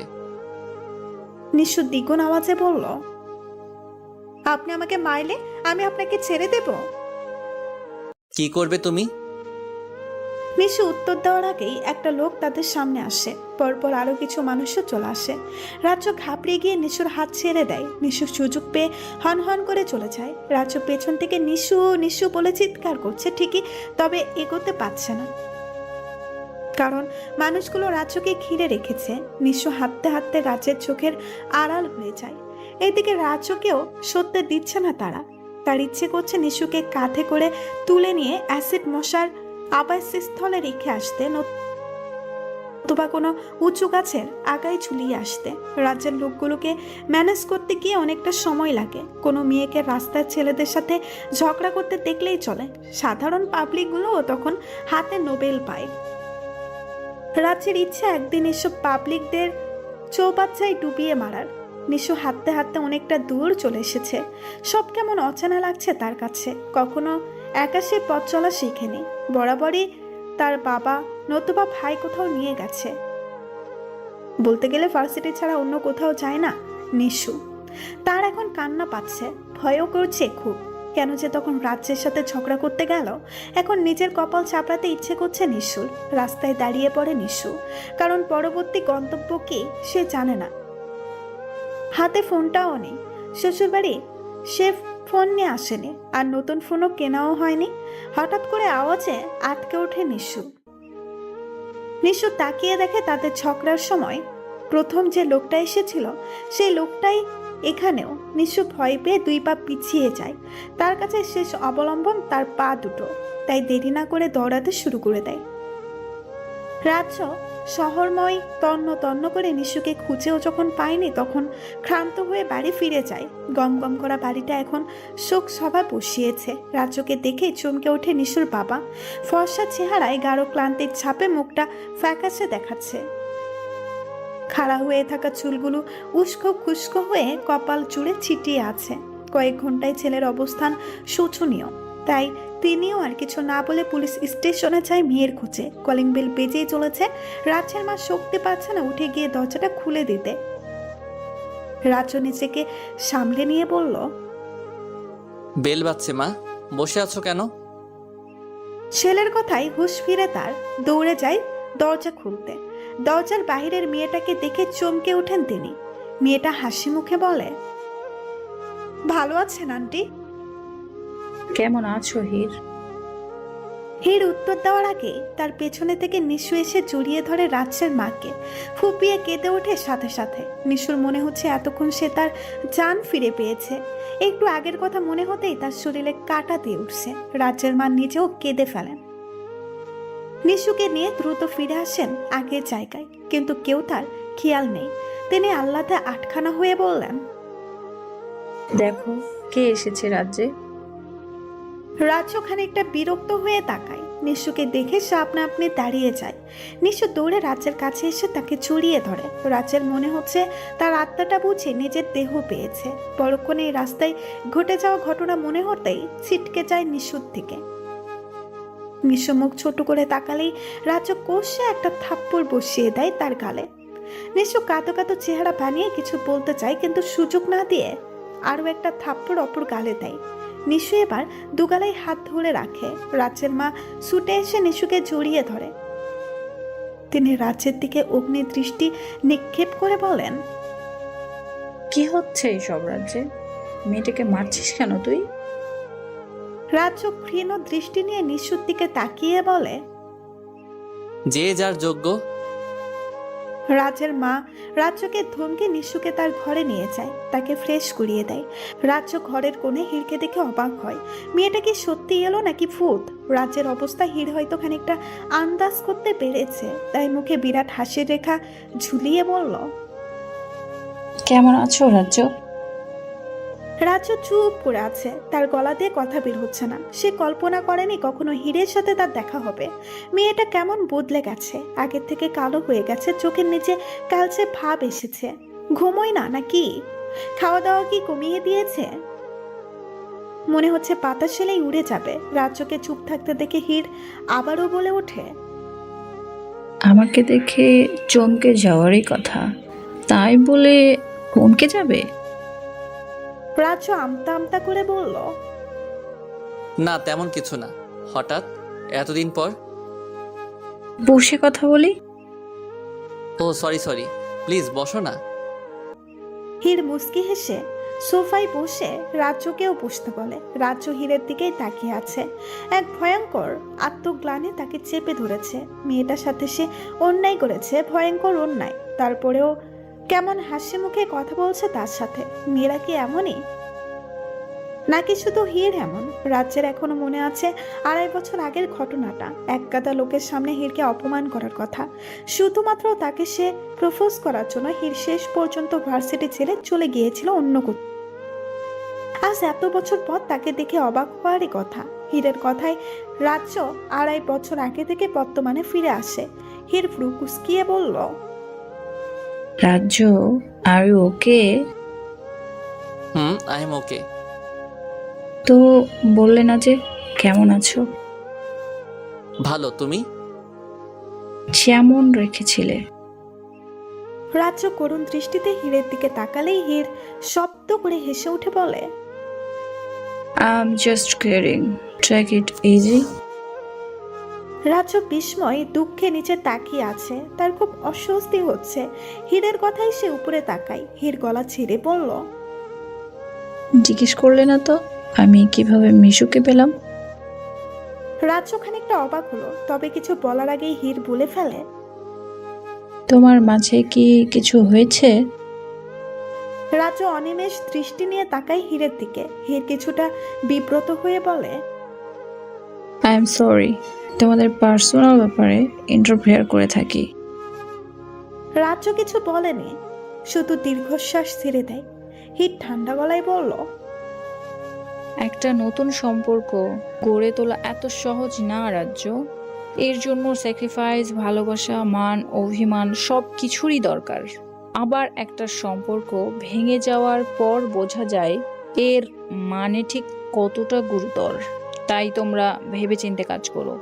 নিশু দ্বিগুণ আওয়াজে বলল, আপনি আমাকে মারলে আমি আপনাকে ছেড়ে দেব? কি করবে তুমি? নিশু উত্তর দেওয়ার আগেই একটা লোক তাদের সামনে আসে। পরপর আরো কিছু মানুষও চলে আসে। রাজ্য ঘাবড়ে গিয়ে নিশুর হাত ছেড়ে দেয়। নিশু সুযোগ পেয়ে হন হন করে চলে যায়। রাজ্য পেছন থেকে নিশু নিশু বলে চিৎকার করছে ঠিকই, তবে এগোতে পারছে না, কারণ মানুষগুলো রাজ্যকে ঘিরে রেখেছে। নিশু হাঁটতে হাঁটতে রাজ্যের চোখের আড়াল হয়ে যায়। এইদিকে রাজ্যকেও সত্যি দিচ্ছে না তারা। তার ইচ্ছে করছে নিশুকে কাঁধে করে তুলে নিয়ে অ্যাসিড মশার আবাসস্থলে রেখে আসতে, নতুবা কোনো উঁচু গাছের আগায় ঝুলিয়ে আসতে। রাজ্যের লোকগুলোকে ম্যানেজ করতে গিয়ে অনেকটা সময় লাগে। কোনো মেয়েকে রাস্তার ছেলেদের সাথে ঝগড়া করতে দেখলেই চলে, সাধারণ পাবলিকগুলোও তখন হাতে নোবেল পায়। রাজ্যের ইচ্ছে একদিন এসব পাবলিকদের চৌবাচ্চায় ডুবিয়ে মারার। নিশু হাঁটতে হাঁটতে অনেকটা দূর চলে এসেছে। সব কেমন অচেনা লাগছে তার কাছে। কখনো একা সে পথ চলা শিখেনি, বরাবরই তার বাবা নতুবা ভাই কোথাও নিয়ে গেছে। বলতে গেলে ভার্সিটি ছাড়া অন্য কোথাও যায় না নিশু। তার এখন কান্না পাচ্ছে, ভয়ও করছে খুব। কেন যে তখন রাজ্যের সাথে ঝগড়া করতে গেল। এখন নিজের কপাল চাপড়াতে ইচ্ছে করছে নিশুর। রাস্তায় দাঁড়িয়ে পড়ে নিশু, কারণ পরবর্তী গন্তব্য কি সে জানে না। হাতে ফোনটাও নেই, শ্বশুরবাড়ি সে ফোন নিয়ে আসেনি, আর নতুন ফোনও কেনাও হয়নি। হঠাৎ করে আওয়াজে আটকে ওঠে নিশু। নিশু তাকিয়ে দেখে তাদের ঝগড়ার সময় প্রথম যে লোকটা এসেছিল সেই লোকটাই এখানেও। নিশু ভয় পেয়ে 2 পা পিছিয়ে যায়। তার কাছে শেষ অবলম্বন তার পা দুটো, তাই দেরি না করে দৌড়াতে শুরু করে দেয়। রাজ্য শহরময় তন্ন তন্ন করে নিশুকে খুঁজেও যখন পায়নি, তখন ক্লান্ত হয়ে বাড়ি ফিরে যায়। গম গম করা বাড়িটা এখন শোক সভা বসিয়েছে। রাজ্যকে দেখে চমকে ওঠে নিশুর বাবা। ফর্সা চেহারায় গাঢ় ক্লান্তির ছাপে মুখটা ফ্যাকাশে দেখাচ্ছে। খাড়া হয়ে থাকা চুলগুলো উস্কো খুস্কো হয়ে কপাল জুড়ে ছিটিয়ে আছে। কয়েক ঘন্টায় ছেলের অবস্থান শোচনীয়, তাই তিনিও আর কিছু না বলে পুলিশ স্টেশনে যায় মেয়ের খোঁজে। কলিং বেল বেজেই চলেছে। রাজ্যের মা শক্তি পাচ্ছে না উঠে গিয়ে দরজাটা খুলে দিতে। রাজ্য নিজেকে সামলে নিয়ে বলল, বেল বাজছে মা, বসে আছো কেন? ছেলের কথাই হুঁশ ফিরে তার। দৌড়ে যায় দরজা খুলতে। দরজার বাহিরের মেয়েটাকে দেখে চমকে ওঠেন তিনি। মেয়েটা হাসি মুখে বলে, ভালো আছেন আন্টি? কেমন আছো হীর? হীর উত্তর দেওয়ার আগে তার পেছনে থেকে নিশু এসে জড়িয়ে ধরে রাজ্যের মাকে। ফুপিয়ে কেঁদে ওঠে সাথে সাথে। নিশুর মনে হচ্ছে এতক্ষণ সে তার জান ফিরে পেয়েছে। একটু আগের কথা মনে হতেই তার শরীরে কাঁটা দিয়ে উঠছে। রাজ্যের মা নিজেও কেঁদে ফেলেন। নিশুকে নিয়ে দ্রুত ফিরে আসেন আগের জায়গায়, কিন্তু কেউ তার খেয়াল নেই। তিনি আহ্লাদে আটখানা হয়ে বললেন, দেখো কে এসেছে রাজ্যে। রাজ্য খানিকটা বিরক্ত হয়ে তাকায়। নিশুকে দেখে সে আপনা আপনি দাঁড়িয়ে যায়। নিশু দৌড়ে রাজ্যের কাছে এসে তাকে জড়িয়ে ধরে। রাজ্যের মনে হচ্ছে তার আত্মাটা বুঝে নিজের দেহ পেয়েছে। পরক্ষণে এই রাস্তায় ঘটে যাওয়া ঘটনা মনে হতেই ছিটকে যায় নিশুর থেকে। নিশু মুখ ছোট করে তাকালেই রাজ্য কষে একটা থাপ্পড় বসিয়ে দেয় তার গালে। নিশু কাঁদো কাঁদো চেহারা বানিয়ে কিছু বলতে চায়, কিন্তু সুযোগ না দিয়ে আরো একটা থাপ্পড় অপর গালে দেয়। নিশু এবার দুগালায় হাত ধরে রাখে। রাজ্যের মা ছুটে এসে নিশুকে জড়িয়ে ধরে। তিনি রাজ্যের দিকে অগ্নি দৃষ্টি নিক্ষেপ করে বলেন, কি হচ্ছে এইসব রাজ্যে? মেয়েটাকে মারছিস কেন তুই? রাজ্য ঘৃণ দৃষ্টি নিয়ে নিশুর দিকে তাকিয়ে বলে, যে যার যোগ্য। রাজ্যের মা রাজ্যকে ধমকে নিশুকে তার ঘরে নিয়ে যায়, তাকে ফ্রেশ করিয়ে দেয়। রাজ্য ঘরের কোণে হীরকে দেখে অবাক হয়। মেয়েটা কি সত্যি এলো নাকি ভূত? রাজ্যের অবস্থা হীর হয়তো খানিকটা আন্দাজ করতে পেরেছে, তাই মুখে বিরাট হাসির রেখা ঝুলিয়ে বলল, কেমন আছো রাজ্য? রাজ্য চুপ করে আছে। তার গলা দিয়ে কথা বের হচ্ছে না। সে কল্পনা করেনি কখনো হীরের সাথে তার দেখা হবে। মেয়েটা কেমন বদলে গেছে, আগের থেকে কালো হয়ে গেছে, চোখের নিচে কালচে ভাব এসেছে। ঘুমোয় না নাকি? খাওয়া দাওয়া কি কমিয়ে দিয়েছে? মনে হচ্ছে পাতা সেলেই উড়ে যাবে। রাজ্যকে চুপ থাকতে দেখে হীর আবারও বলে ওঠে, আমাকে দেখে চমকে যাওয়ারই কথা, তাই বলে থমকে যাবে? রাজ্য আমতা আমতা করে বলল, না তেমন কিছু না, হঠাৎ এতদিন পর। বসে কথা বলি। ও সরি, প্লিজ বসো না। হীর মুস্কি হেসে সোফায় বসে রাজ্যকেও বসতে বলে। রাজ্য হীরের দিকেই তাকিয়ে আছে। এক ভয়ঙ্কর আত্মগ্লানি তাকে চেপে ধরেছে। মেয়েটার সাথে সে অন্যায় করেছে, ভয়ঙ্কর অন্যায়। তারপরেও কেমন হাসি মুখে কথা বলছে তার সাথে। মেয়েরা কি এমনই? নাকি শুধু হির এমন? রাজ্যের এখনো মনে আছে 2.5 বছর আগের ঘটনাটা। একগাদা লোকের সামনে হিরকে অপমান করার কথা, শুধুমাত্র তাকে সে প্রপোজ করার জন্য হির শেষ পর্যন্ত ভার্সিটি ছেড়ে চলে গিয়েছিল অন্য কোথাও। আজ এত বছর পর তাকে দেখে অবাক হওয়ারই কথা। হীরের কথায় রাজ্য 2.5 বছর আগে থেকে বর্তমানে ফিরে আসে। হির ভ্রু কুঁচকিয়ে বলল, রাজ্য, আর ওকে? আই এম ওকে। তো বললে না যে কেমন আছো? ভালো, তুমি? যেমন রেখেছিলে। রাজ্য করুণ দৃষ্টিতে হীরের দিকে তাকালেই হীর শব্দ করে হেসে উঠে বলে, I am just kidding, take it easy. রাজ্য বিস্ময় দুঃখে নিচে তাকিয়ে আছে। তার খুব অস্বস্তি হচ্ছে। হীরের কথাই সে উপরে তাকায়। হীর গলা ছেড়ে বলল, জিজ্ঞেস করলে না তো আমি কিভাবে মিশুকে পেলাম? রাজ্য খানিকটা অবাক হলো, তবে কিছু বলার আগেই হীর বলে ফেলে, তোমার মাঝে কি কিছু হয়েছে? রাজ্য অনিমেষ দৃষ্টি নিয়ে তাকায় হীরের দিকে। হীর কিছুটা বিব্রত হয়ে বলে, আই এম সরি, তোমাদের পার্সোনাল ব্যাপারে ইন্টারফেয়ার করে থাকি। রাজ্য কিছু বলেনি, শুধু দীর্ঘশ্বাস ছেড়ে দেয়। হীর ঠান্ডা গলায় বলল, একটা নতুন সম্পর্ক গড়ে তোলা এত সহজ না রাজ্য। এর জন্য স্যাক্রিফাইস, ভালোবাসা, মান, অভিমান সব কিছুরই দরকার। আবার একটা সম্পর্ক ভেঙে যাওয়ার পর বোঝা যায় এর মানে ঠিক কতটা গুরুতর। তাই তোমরা ভেবেচিন্তে কাজ করো।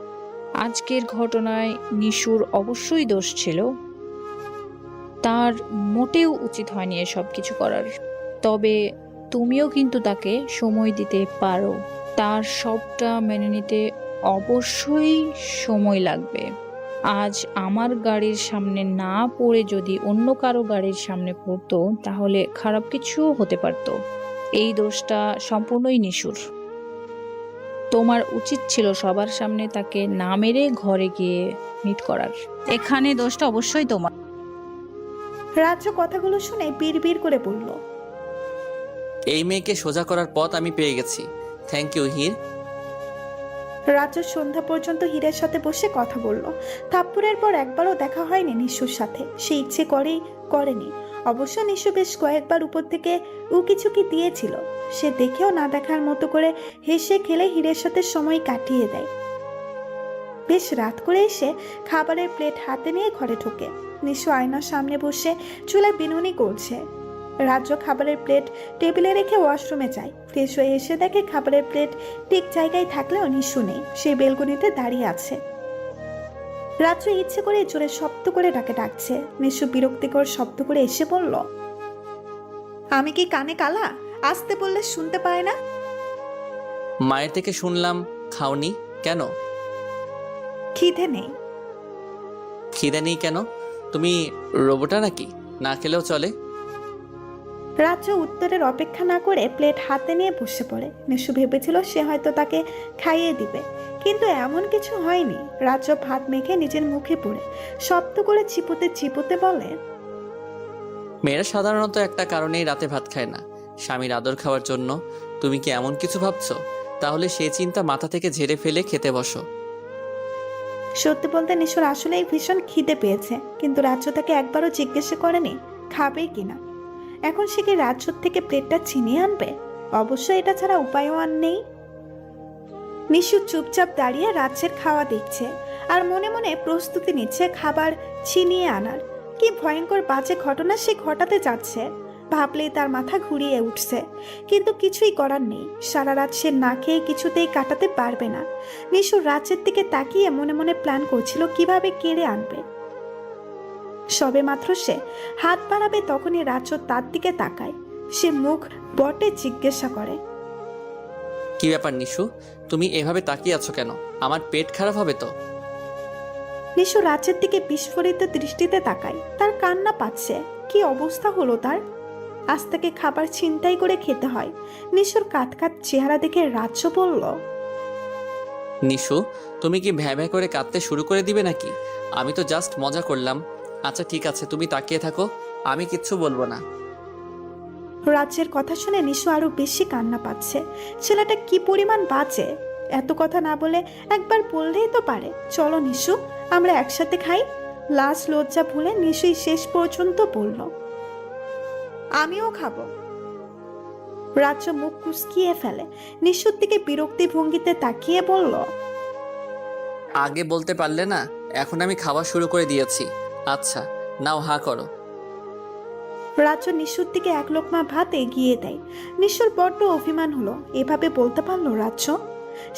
আজকের ঘটনায় নিশুর অবশ্যই দোষ ছিল, তার মোটেও উচিত হয়নি এসব কিছু করার। তবে তুমিও কিন্তু তাকে সময় দিতে পারো। তার সবটা মেনে নিতে অবশ্যই সময় লাগবে। আজ আমার গাড়ির সামনে না পড়ে যদি অন্য কারো গাড়ির সামনে পড়তো তাহলে খারাপ কিছু হতে পারতো। এই দোষটা সম্পূর্ণই নিশুর। তোমার উচিত ছিল সবার সামনে তাকে না মেরে ঘরে গিয়ে মিট করার। এখানে দোষটা অবশ্যই তোমার। রাজ্য কথাগুলো শুনে বিড়বিড় করে বলল, এই মেয়েকে সোজা করার পথ আমি পেয়ে গেছি। থ্যাংক ইউ হির। রাজ্য সন্ধ্যা পর্যন্ত হীরের সাথে বসে কথা বলল। থাপ্পড়ের পর একবারও দেখা হয়নি নিশুর সাথে। সে ইচ্ছে করেই করেনি। অবশ্য নিশু বেশ কয়েকবার উপর থেকে কিছু কি দিয়েছিল। সে দেখেও না দেখার মতো করে হেসে খেলে হীরের সাথে সময় কাটিয়ে দেয়। বেশ রাত করে এসে খাবারের প্লেট হাতে নিয়ে ঘরে ঢোকে। নিশু আয়নার সামনে বসে চুলে বিনুনি করছে। রাজ্য খাবারের প্লেট টেবিলে রেখে ওয়াশরুমে যায়। ফ্রেশ হয়ে এসে দেখে খাবারের প্লেট ঠিক জায়গায় থাকলেও নিশু নেই। সে বেলকনিতে দাঁড়িয়ে আছে। রাজ্য ইচ্ছে করে জোরে শব্দ করে ডাকছে। নিশু বিরক্তিকর শব্দ করে এসে বলল, আমি কি কানে কালা? আসতে বললে শুনতে পায় না? মায়ের থেকে শুনলাম খাওনি কেন? খিদে নেই। খিদে নেই কেন? তুমি রোবটা নাকি? না খেলেও চলে? রাজ্য উত্তরের অপেক্ষা না করে প্লেট হাতে নিয়ে বসে পড়ে। নিশু ভেবেছিল সে হয়তো তাকে খাইয়ে দিবে, কিন্তু এমন কিছু হয়নি। রাজ্য ভাত মেখে নিজের মুখে পড়ে শব্দ করে চিপোতে চিপোতে বলে, মেয়েরা সাধারণত একটা কারণেই রাতে ভাত খায় না, স্বামীর আদর খাওয়ার জন্য। তুমি কি এমন কিছু ভাবছো? তাহলে সেই চিন্তা মাথা থেকে ঝেড়ে ফেলে খেতে বসো। সত্যি বলতে নিশুর আসলেই ভীষণ খিদে পেয়েছে, কিন্তু রাজ্য তাকে একবারও জিজ্ঞেস করেনি খাবে কিনা। এখন সে কি রাজ্যর থেকে প্লেটটা ছিনিয়ে আনবে? অবশ্য এটা ছাড়া উপায়ও আর নেই। নিশু চুপচাপ দাঁড়িয়ে রাজ্যের খাওয়া দেখছে আর মনে মনে প্রস্তুতি নিচ্ছে খাবার ছিনিয়ে আনার। কি ভয়ঙ্কর বাজে ঘটনা সে ঘটাতে যাচ্ছে, ভাবলেই তার মাথা ঘুরিয়ে উঠছে। কিন্তু কিছুই করার নেই। সারা রাত সে না খেয়ে কিছুতেই কাটাতে পারবে না। নিশু রাজ্যের দিকে তাকিয়ে মনে মনে প্ল্যান করছিল কিভাবে কেড়ে আনবে। সবে মাত্র সে হাত বাড়াবে তখনই রাজ্য তার দিকে তাকায়। সে মুখ বটে জিজ্ঞাসা করে, কি ব্যাপার নিশু, তুমি এভাবে তাকিয়ে আছো কেন? আমার পেট খারাপ হবে তো? নিশু রাজ্যের দিকে বিস্ফোরিত দৃষ্টিতে তাকায়। তার কান্না পাচ্ছে। কি অবস্থা হলো তার! আজ তাকে খাবার ছিনতাই করে খেতে হয়। নিশুর কাত কাত চেহারা দেখে রাজ্য বলল, নিশু, তুমি কি ভ্যা ভ্যা করে কাঁদতে শুরু করে দিবে নাকি? আমি তো জাস্ট মজা করলাম। আচ্ছা ঠিক আছে, তুমি তাকিয়ে থাকো, আমি কিচ্ছু বলবো না। রাজ্যের কথা শুনে নিশু আরো বেশি কান্না পাচ্ছে। ছেলেটা কি পরিমাণ বাজে! এত কথা না বলে একবার বললেই তো পারে, চলো নিশু আমরা একসাথে খাই। লাশ লজ্জা ভুলে নিশুই শেষ পর্যন্ত বলল, আমিও খাবো। রাজ্য মুখ কুঁচকিয়ে ফেলে, নিশুর দিকে বিরক্তি ভঙ্গিতে তাকিয়ে বলল, আগে বলতে পারলে না? এখন আমি খাওয়া শুরু করে দিয়েছি। আচ্ছা নাও, হা করো। রাজ্য নিশুর দিকে এক লোকমা ভাত এগিয়ে দেয়। নিশুর বড্ড অভিমান হলো, এভাবে বলতে পারলো রাজ্য?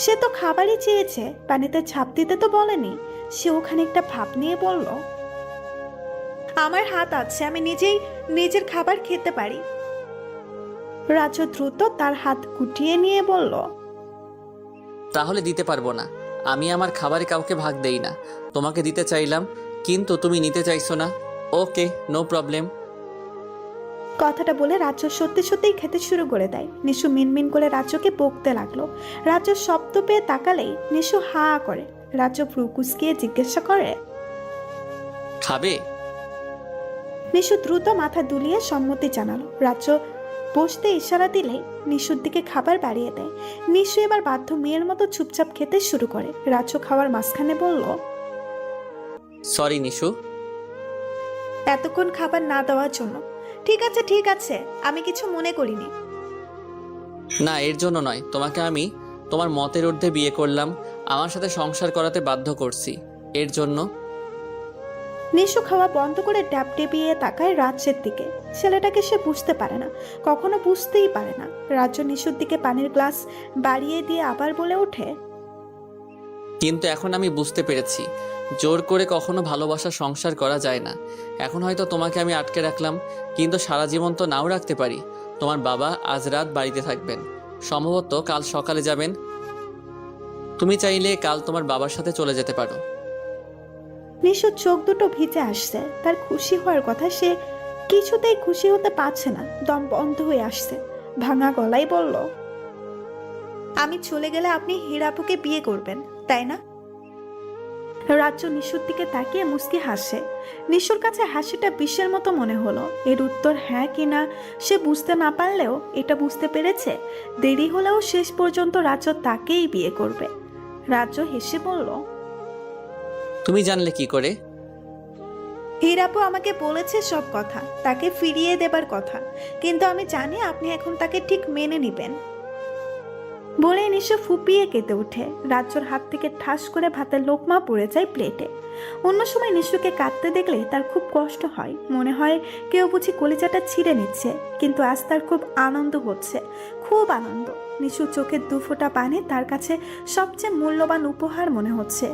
সে তো খাবারই চেয়েছে, পানিতে ঝাঁপ দিতে তো বলেনি। সেও খানিকটা ভাব নিয়ে বলল, আমার হাত আছে, আমি নিজেই নিজের খাবার খেতে পারি। রাজ্য দ্রুত তার হাত গুটিয়ে নিয়ে বলল, তাহলে দিতে পারবো না। আমি আমার খাবারে কাউকে ভাগ দেই না। তোমাকে দিতে চাইলাম, কিন্তু তুমি নিতে চাইছো না। ওকে, নো প্রবলেম। কথাটা বলে রাজ্য সত্যি সত্যিই খেতে শুরু করে দেয়। নিশু মিনমিন করে রাজ্যকে বকতে লাগলো। রাজ্য শব্দ পেয়ে তাকালেই নিশু হা করে। রাজ্য ভ্রু কুঁচকিয়ে জিজ্ঞাসা করে, খাবে? নিশু দ্রুত মাথা দুলিয়ে সম্মতি জানালো। রাজ্য বসতে ইশারা দিলেই নিশুর দিকে খাবার বাড়িয়ে দেয়। নিশু এবার বাধ্য মেয়ের মতো চুপচাপ খেতে শুরু করে। রাজ্য খাওয়ার মাঝখানে বলল, সরি নিশু। এতক্ষণ খাবার না দেওয়ার জন্য। ঠিক আছে ঠিক আছে, আমি কিছু মনে করিনি। না, এর জন্য নয়। তোমাকে আমি তোমার মতের ঊর্ধ্বে বিয়ে করলাম, আমার সাথে সংসার করাতে বাধ্য করছি, এর জন্য। নিশু খাওয়া বন্ধ করে ড্যাব ডেবিয়ে তাকায় রাজ্যের দিকে। ছেলেটাকে সে বুঝতে পারে না, কখনো বুঝতেই পারে না। রাজ্য নিশুর দিকে পানির গ্লাস বাড়িয়ে দিয়ে আবার বলে ওঠে, কিন্তু এখন আমি বুঝতে পেরেছি, জোর করে কখনো ভালোবাসা সংসার করা যায় না। এখন হয়তো তোমাকে আমি আটকে রাখলাম, কিন্তু সারা জীবন তো নাও রাখতে পারি। তোমার বাবা আজ রাত বাড়িতে থাকবেন, সম্ভবত কাল সকালে যাবেন। তুমি চাইলে কাল তোমার বাবার সাথে চলে যেতে পারো। নিশুর চোখ দুটো ভিজে আসছে। তার খুশি হওয়ার কথা, সে কিছুতেই খুশি হতে পারছে না। দম বন্ধ হয়ে আসছে। ভাঙা গলায় বলল, আমি চলে গেলে আপনি হীরাপুকে বিয়ে করবেন, তাই না? রাজ্য নিশুর দিকে তাকিয়ে মুচকি হাসে। নিশুর কাছে হাসিটা বিষের মতো মনে হলো। এর উত্তর হ্যাঁ কিনা সে বুঝতে না পারলেও এটা বুঝতে পেরেছে, দেরি হলেও শেষ পর্যন্ত রাজ্য তাকেই বিয়ে করবে। রাজ্য হেসে বলল, তুমি জানলে কি করে? হীরাপু আমাকে বলেছে সব কথা, তাকে ফিরিয়ে দেবার কথা, কিন্তু আমি জানি আপনি এখন তাকে ঠিক মেনে নিবেন। বলে নিশু ফুপিয়ে কেঁদে ওঠে। রাজ্যর হাত থেকে ঠাস করে ভাতের লোকমা পড়ে যায় প্লেটে। অন্য সময় নিশুকে কাঁদতে দেখলে তার খুব কষ্ট হয়, মনে হয় কেউ বুঝি কলিজাটা ছিঁড়ে নিচ্ছে। কিন্তু আজ তার খুব আনন্দ হচ্ছে, খুব আনন্দ। নিশু চোখের দুফোঁটা পানি তার কাছে সবচেয়ে মূল্যবান উপহার মনে হচ্ছে।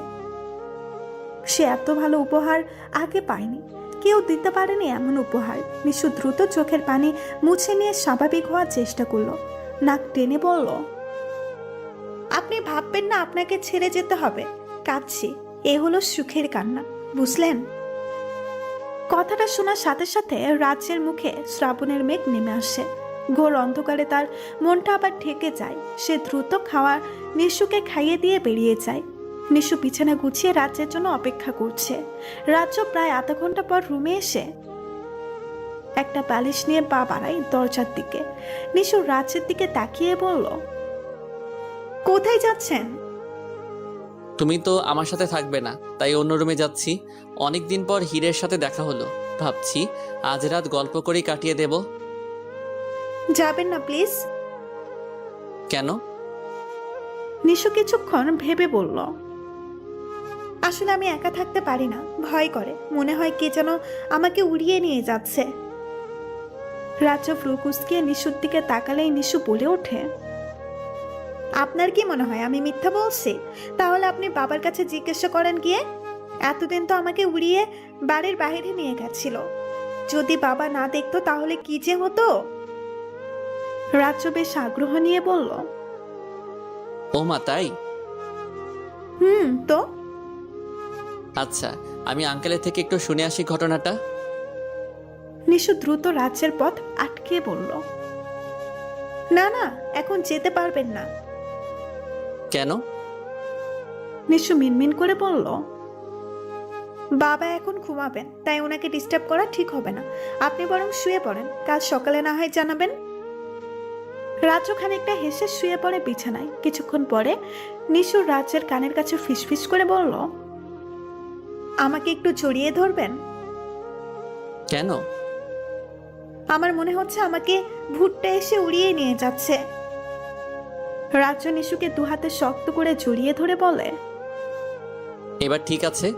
সে এত ভালো উপহার আগে পায়নি, কেউ দিতে পারেনি এমন উপহার। নিশু দ্রুত চোখের পানি মুছে নিয়ে স্বাভাবিক হওয়ার চেষ্টা করলো। নাক টেনে বলল, আপনি ভাববেন না আপনাকে ছেড়ে যেতে হবে। কাঁদছি, এ হলো সুখের কান্না, বুঝলেন? কথাটা শোনার সাথে সাথে রাজ্যের মুখে শ্রাবণের মেঘ নেমে আসে। ঘোর অন্ধকারে তার মনটা আবার ঠেকে যায়। সে দ্রুত খাওয়ার নিশুকে খাইয়ে দিয়ে বেরিয়ে যায়। নিশু বিছানা গুছিয়ে রাজ্যের জন্য অপেক্ষা করছে। রাজ্য প্রায় আধা ঘন্টা পর রুমে এসে একটা বালিশ নিয়ে পা বাড়ায় দরজার দিকে। নিশু রাজ্যের দিকে তাকিয়ে বলল, কোথায় যাচ্ছেন? তুমি তো আমার সাথে থাকবে না, তাই অন্য রুমে যাচ্ছি। অনেকদিন পর হীরের সাথে দেখা হলো, ভাবছি আজ রাত গল্প করেই কাটিয়ে দেব। যাবেন না প্লিজ। কেন? নিশু কিছুক্ষণ ভেবে বলল, আসলে আমি একা থাকতে পারি না, ভয় করে, মনে হয় কে যেন আমাকে উড়িয়ে নিয়ে যাচ্ছে। রাজ্য ফ্রুকুসকে নিশুর দিকে তাকালেই নিশু বলে ওঠে, আপনার কি মনে হয় আমি মিথ্যা বলছি? তাহলে আপনি বাবার কাছে জিজ্ঞাসা করেন গিয়ে। এতদিন তো আমাকে উড়িয়ে বাড়ির বাইরে নিয়ে গেছিল। যদি বাবা না দেখতো তাহলে কি যে হতো। রাজ্য বেশ আগ্রহ নিয়ে বলল, ও মা, তাই? তো আচ্ছা, আমি আঙ্কেলের থেকে একটু শুনে আসি ঘটনাটা। নিশু দ্রুত রাজ্যের পথ আটকে বলল, না না, এখন যেতে পারবেন না। কেন? নিশু মিনমিন করে বলল, বাবা এখন ঘুমাবেন, তাই ওনাকে ডিস্টার্ব করা ঠিক হবে না। আপনি বরং শুয়ে পড়েন, কাল সকালে না হয় জানাবেন। রাজ্য খানিকটা হেসে শুয়ে পড়ে বিছানায়। কিছুক্ষণ পরে নিশু রাজ্যের কানের কাছে ফিসফিস করে বলল, আমাকে একটু জড়িয়ে ধরবেন? কেন? আমার মনে হচ্ছে আমাকে ভুট্টা এসে উড়িয়ে নিয়ে যাচ্ছে। রাজ্য নিশুকে দু হাতে শক্ত করে জড়িয়ে ধরে বলে। এবার ঠিক আছে?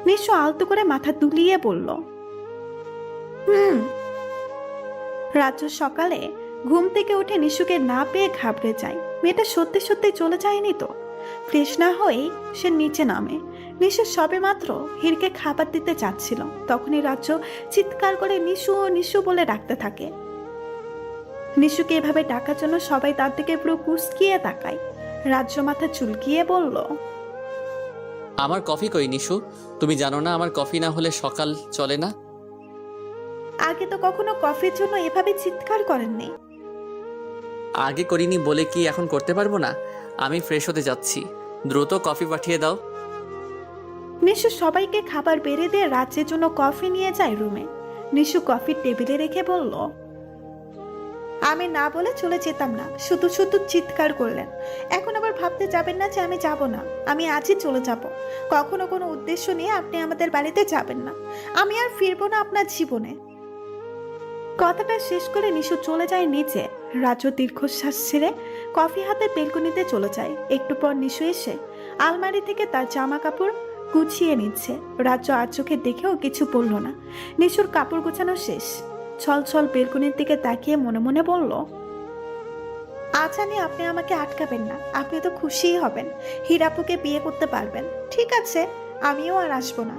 নিশু আলতো করে মাথা দুলিয়ে বলল, হুম। রাজ্য সকালে ঘুম থেকে উঠে নিশুকে না পেয়ে ঘাবড়ে যায়। মেয়েটা সত্যি সত্যি চলে যায়নি তো? ফ্রেশ না হয়েই সে নিচে নামে। নিশু সবে মাত্র হিরকে খাবার দিতে যাচ্ছিল, তখনই রাজ্য চিৎকার করে নিশু নিশু বলে ডাকতে থাকে। নিশুকে এভাবে ডাকার জন্য সবাই তার দিকে পুরো কুঁচকিয়ে তাকায়। রাজ্য মাথা চুলকিয়ে বলল, আমার কফি কই নিশু? তুমি জানো না আমার কফি না হলে সকাল চলে না? আগে তো কখনো কফির জন্য এভাবে চিৎকার করেননি। আগে করিনি বলে কি এখন করতে পারবো না? আমি ফ্রেশ হতে যাচ্ছি, দ্রুত কফি পাঠিয়ে দাও। নিশু সবাইকে খাবার বেড়ে দিয়ে রাজ্যের জন্য কফি নিয়ে যায় রুমে। নিশু কফি টেবিলে রেখে বলল, আমি না বলে চলে যেতাম না, শুধু শুধু চিৎকার করলেন। এখন আবার ভাবতে যাবেন না যে আমি যাব না। আমি আজই চলে যাব। কখনো কোনো উদ্দেশ্য নিয়ে আপনি আমাদের বাড়িতে যাবেন না। আমি আর ফিরবো না আপনার জীবনে। কথাটা শেষ করে নিশু চলে যায় নিচে। রাজু দীর্ঘশ্বাস ছেড়ে কফি হাতে বেলকনিতে চলে যায়। একটু পর নিশু এসে আলমারি থেকে তার জামা কাপড় গুছিয়ে নিচ্ছে। রাজ্য আর চোখে দেখেও কিছু বলল না। নিশুর কাপড় গোছানো শেষ। ছল ছল বেলকনির দিকে তাকিয়ে মনে মনে বলল, আজ জানি আপনি আমাকে আটকাবেন না। আপনি তো খুশিই হবেন, হীরাপুকে বিয়ে করতে পারবেন। ঠিক আছে, আমিও আর আসবো না।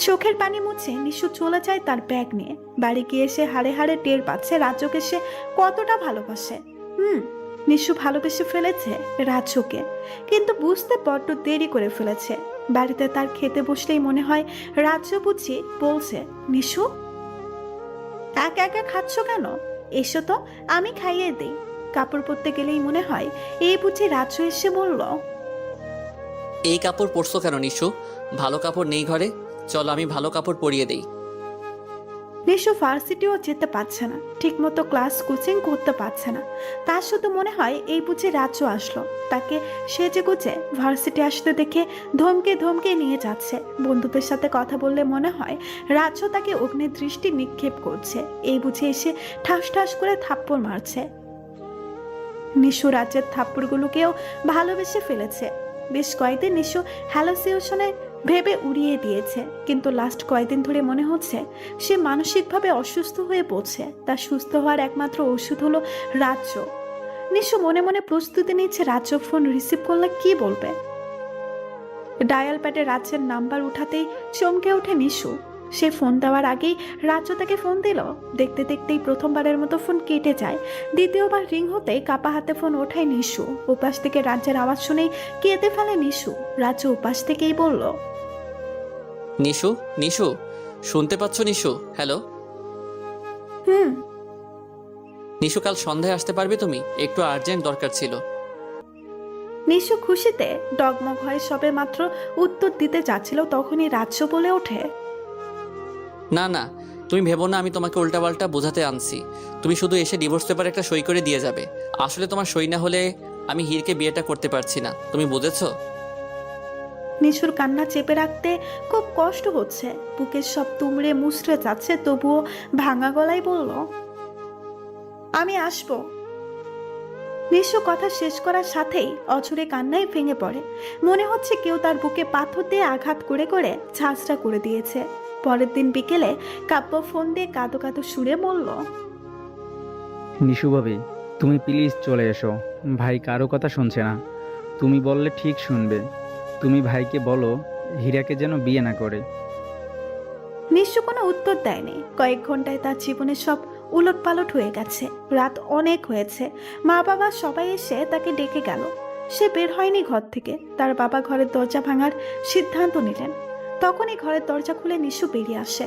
চোখের পানি মুছে নিশু চলে যায় তার ব্যাগ নিয়ে। বাড়ি গিয়ে সে হাড়ে হাড়ে টের পাচ্ছে রাজ্যকে সে কতটা ভালোবাসে। নিশু ভালোবেসে ফেলেছে রাজ্যকে, কিন্তু বুঝতে বড্ড দেরি করে ফেলেছে। বাড়িতে তার খেতে বসলেই মনে হয় রাজ্য বুঝি বলছে, নিশু একা একা খাচ্ছ কেন? এসো তো, আমি খাইয়ে দিই। কাপড় পরতে গেলেই মনে হয় এই বুঝি রাজ্য এসে বলল, এই কাপড় পরছো কেন নিশু? ভালো কাপড় নেই ঘরে? চলো আমি ভালো কাপড় পরিয়ে দেই। নিশু ভার্সিটিও যেতে পারছে না, ঠিক মতো ক্লাস কোচিং করতে পারছে না। তার শুধু মনে হয় এই বুঝে রাজ্য আসলো, তাকে সেজে গুজে ভার্সিটি আসতে দেখে ধমকে ধমকে নিয়ে যাচ্ছে। বন্ধুদের সাথে কথা বললে মনে হয় রাজ্য তাকে অগ্নি দৃষ্টি নিক্ষেপ করছে। এই বুঝে এসে ঠাস ঠাস করে থাপ্পড় মারছে। নিশু রাজ্যের থাপ্পড়গুলোকেও ভালোবেসে ফেলেছে। বেশ কয়েকদিন নিশু হ্যালোসিনেশনে ভেবে উড়িয়ে দিয়েছে, কিন্তু লাস্ট কয়েকদিন ধরে মনে হচ্ছে সে মানসিকভাবে অসুস্থ হয়ে পড়ছে। তার সুস্থ হওয়ার একমাত্র ওষুধ হলো রাজ্য। নিশু মনে মনে প্রস্তুতি নিচ্ছে রাজ্য ফোন রিসিভ করলে কি বলবে। ডায়াল প্যাডে রাজ্যের নাম্বার উঠাতেই চমকে ওঠে নিশু। সে ফোন দেওয়ার আগেই রাজ্য তাকে ফোন দিল। দেখতে দেখতেই প্রথমবারের মতো ফোন কেটে যায়। দ্বিতীয়বার রিং হতেই কাপা হাতে ফোন ওঠায় নিশু। উপাস থেকে রাজ্যের আওয়াজ শুনেই কেঁদে ফেলে নিশু। রাজ্য উপাস থেকেই বলল, নিশু নিশু শুনতে পাচ্ছ নিশু? হ্যালো হুম। নিশু, কাল সন্ধ্যায় আসতে পারবে তুমি? একটু আর্জেন্ট দরকার ছিল। নিশু খুশিতে ডগমগ হয়ে সবে মাত্র উত্তর দিতে যাচ্ছিল, তখনই রাজ্য বলে ওঠে, না না, তুমি ভেবো না আমি তোমাকে উল্টাপাল্টা বোঝাতে আনছি। তুমি শুধু এসে ডিভোর্স পেপার একটা সই করে দিয়ে যাবে। আসলে তোমার সই না হলে আমি হিরকে বিয়েটা করতে পারছি না, তুমি বুঝেছো? নিশুর কান্না চেপে রাখতে খুব কষ্ট হচ্ছে। বুকের সব তুমড়ে মুচড়ে যাচ্ছে, তবুও ভাঙা গলায় বলল, আমি আসবো। নিশু কথা শেষ করার সাথেই অঝরে কান্নায় ভেঙে পড়ে। মনে হচ্ছে কেউ তার বুকে পাথর দিয়ে আঘাত করে করে ঝাঁঝরা করে দিয়েছে। পরের দিন বিকেলে কাব্য ফোন দিয়ে কাঁদো কাঁদো সুরে বলল, নিশু ভাবি, তুমি প্লিজ চলে এসো। ভাই কারো কথা শুনছে না। তুমি বললে ঠিক শুনবে। তুমি ভাইকে বলো হীরাকে যেন বিয়ে না করে। নিশু কোনো উত্তর দেয়নি। কয়েক ঘন্টায় তার জীবনে সব উলট পালট হয়ে গেছে। রাত অনেক হয়েছে। মা বাবা সবাই এসে তাকে ডেকে গেল। সে বের হয়নি ঘর থেকে। তার বাবা ঘরের দরজা ভাঙার সিদ্ধান্ত নিলেন। তখনই ঘরের দরজা খুলে নিশু বেরিয়ে আসে।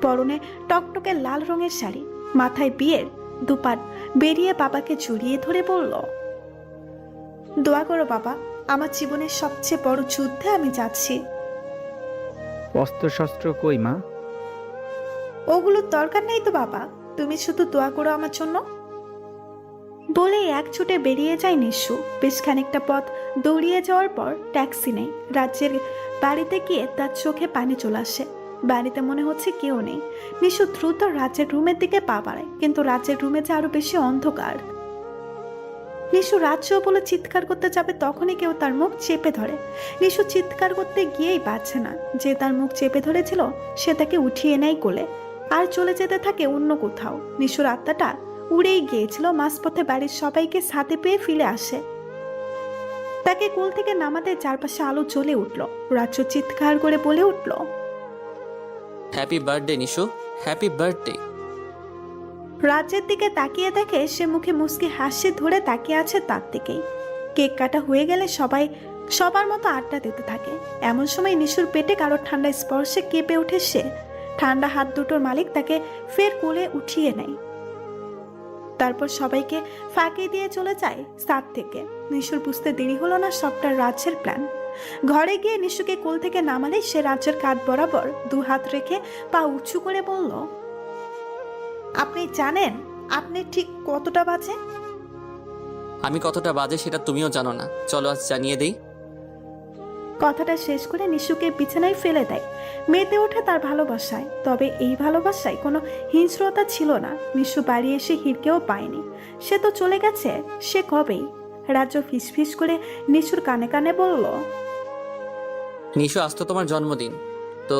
পরনে টকটকে লাল রঙের শাড়ি, মাথায় বিয়ের দুপাট, বেরিয়ে বাবাকে জড়িয়ে ধরে বলল, দোয়া করো বাবা, আমার জীবনের সবচেয়ে বড় যুদ্ধে আমি যাচ্ছি। অস্ত্র শস্ত্র কই মা? ওগুলোর দরকার নেই তো বাবা, তুমি শুধু দোয়া করো আমার জন্য। বলেই এক ছুটে বেরিয়ে যায় নিশু। বেশ খানিকটা পথ দৌড়িয়ে যাওয়ার পর ট্যাক্সি নেই। রাজ্যের বাড়িতে গিয়ে তার চোখে পানি চলে আসে। বাড়িতে মনে হচ্ছে কেউ নেই। নিশু দ্রুত রাজ্যের রুমের দিকে পা বাড়ায়, কিন্তু রাজ্যের রুমে যে আরো বেশি অন্ধকার। নিশু রাজ্য বলে চিৎকার করতে যাবে, তখনই কেউ তার মুখ চেপে ধরে। নিশু চিৎকার করতে গিয়েই পারছে না। যে তার মুখ চেপে ধরেছিল সে তাকে উঠিয়ে নেয় কোলে আর চলে যেতে থাকে অন্য কোথাও। নিশুর আত্মাটা উড়েই গিয়েছিল। মাঝপথে বাড়ির সবাইকে সাথে পেয়ে ফিরে আসে। তাকে কোল থেকে নামাতে চারপাশে আলো জ্বলে উঠল। রাজ্য চিৎকার করে বলে উঠল, happy birthday Nishu, happy birthday. রাজ্যের দিকে তাকিয়ে দেখে সে মুখে মুচকি হাসি ধরে তাকিয়ে আছে তার দিকেই। কেক কাটা হয়ে গেলে সবাই সবার মতো আড্ডা দিতে থাকে। এমন সময় নিশুর পেটে কারো ঠান্ডা স্পর্শে কেঁপে ওঠে সে। ঠান্ডা হাত দুটোর মালিক তাকে ফের কোলে উঠিয়ে নেয়। তারপর সবাইকে ফাঁকি দিয়ে চলে যায় ছাদ থেকে। নিশুর বুঝতে দেরি হলো না সবটা রাজ্যের প্ল্যান। ঘরে গিয়ে নিশুকে কোল থেকে নামালে সে রাজ্যের কাঁধ বরাবর দু হাত রেখে পা উঁচু করে বলল, আপনি জানেন আপনি ঠিক কতটা বাজে? আমি কতটা বাজে সেটা তুমিও জানো না, চলো আজ জানিয়ে দেই। কথাটা শেষ করে নিশুকে বিছানায় ফেলে দেয়। মেতে ওঠে তার ভালোবাসায়। তবে এই ভালোবাসায় কোনো হিংস্রতা ছিল না। নিশু বাড়ি এসে হিরকেও পায়নি। সে তো চলে গেছে সে কবেই। রাজ্য ফিসফিস করে নিশুর কানে কানে বলল, নিশু আজ তো তোমার জন্মদিন, তো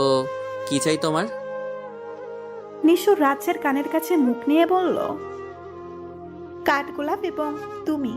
কি চাই তোমার? নিশু রাজ্যের কানের কাছে মুখ নিয়ে বলল, কাঠগোলাপ এবং তুমি।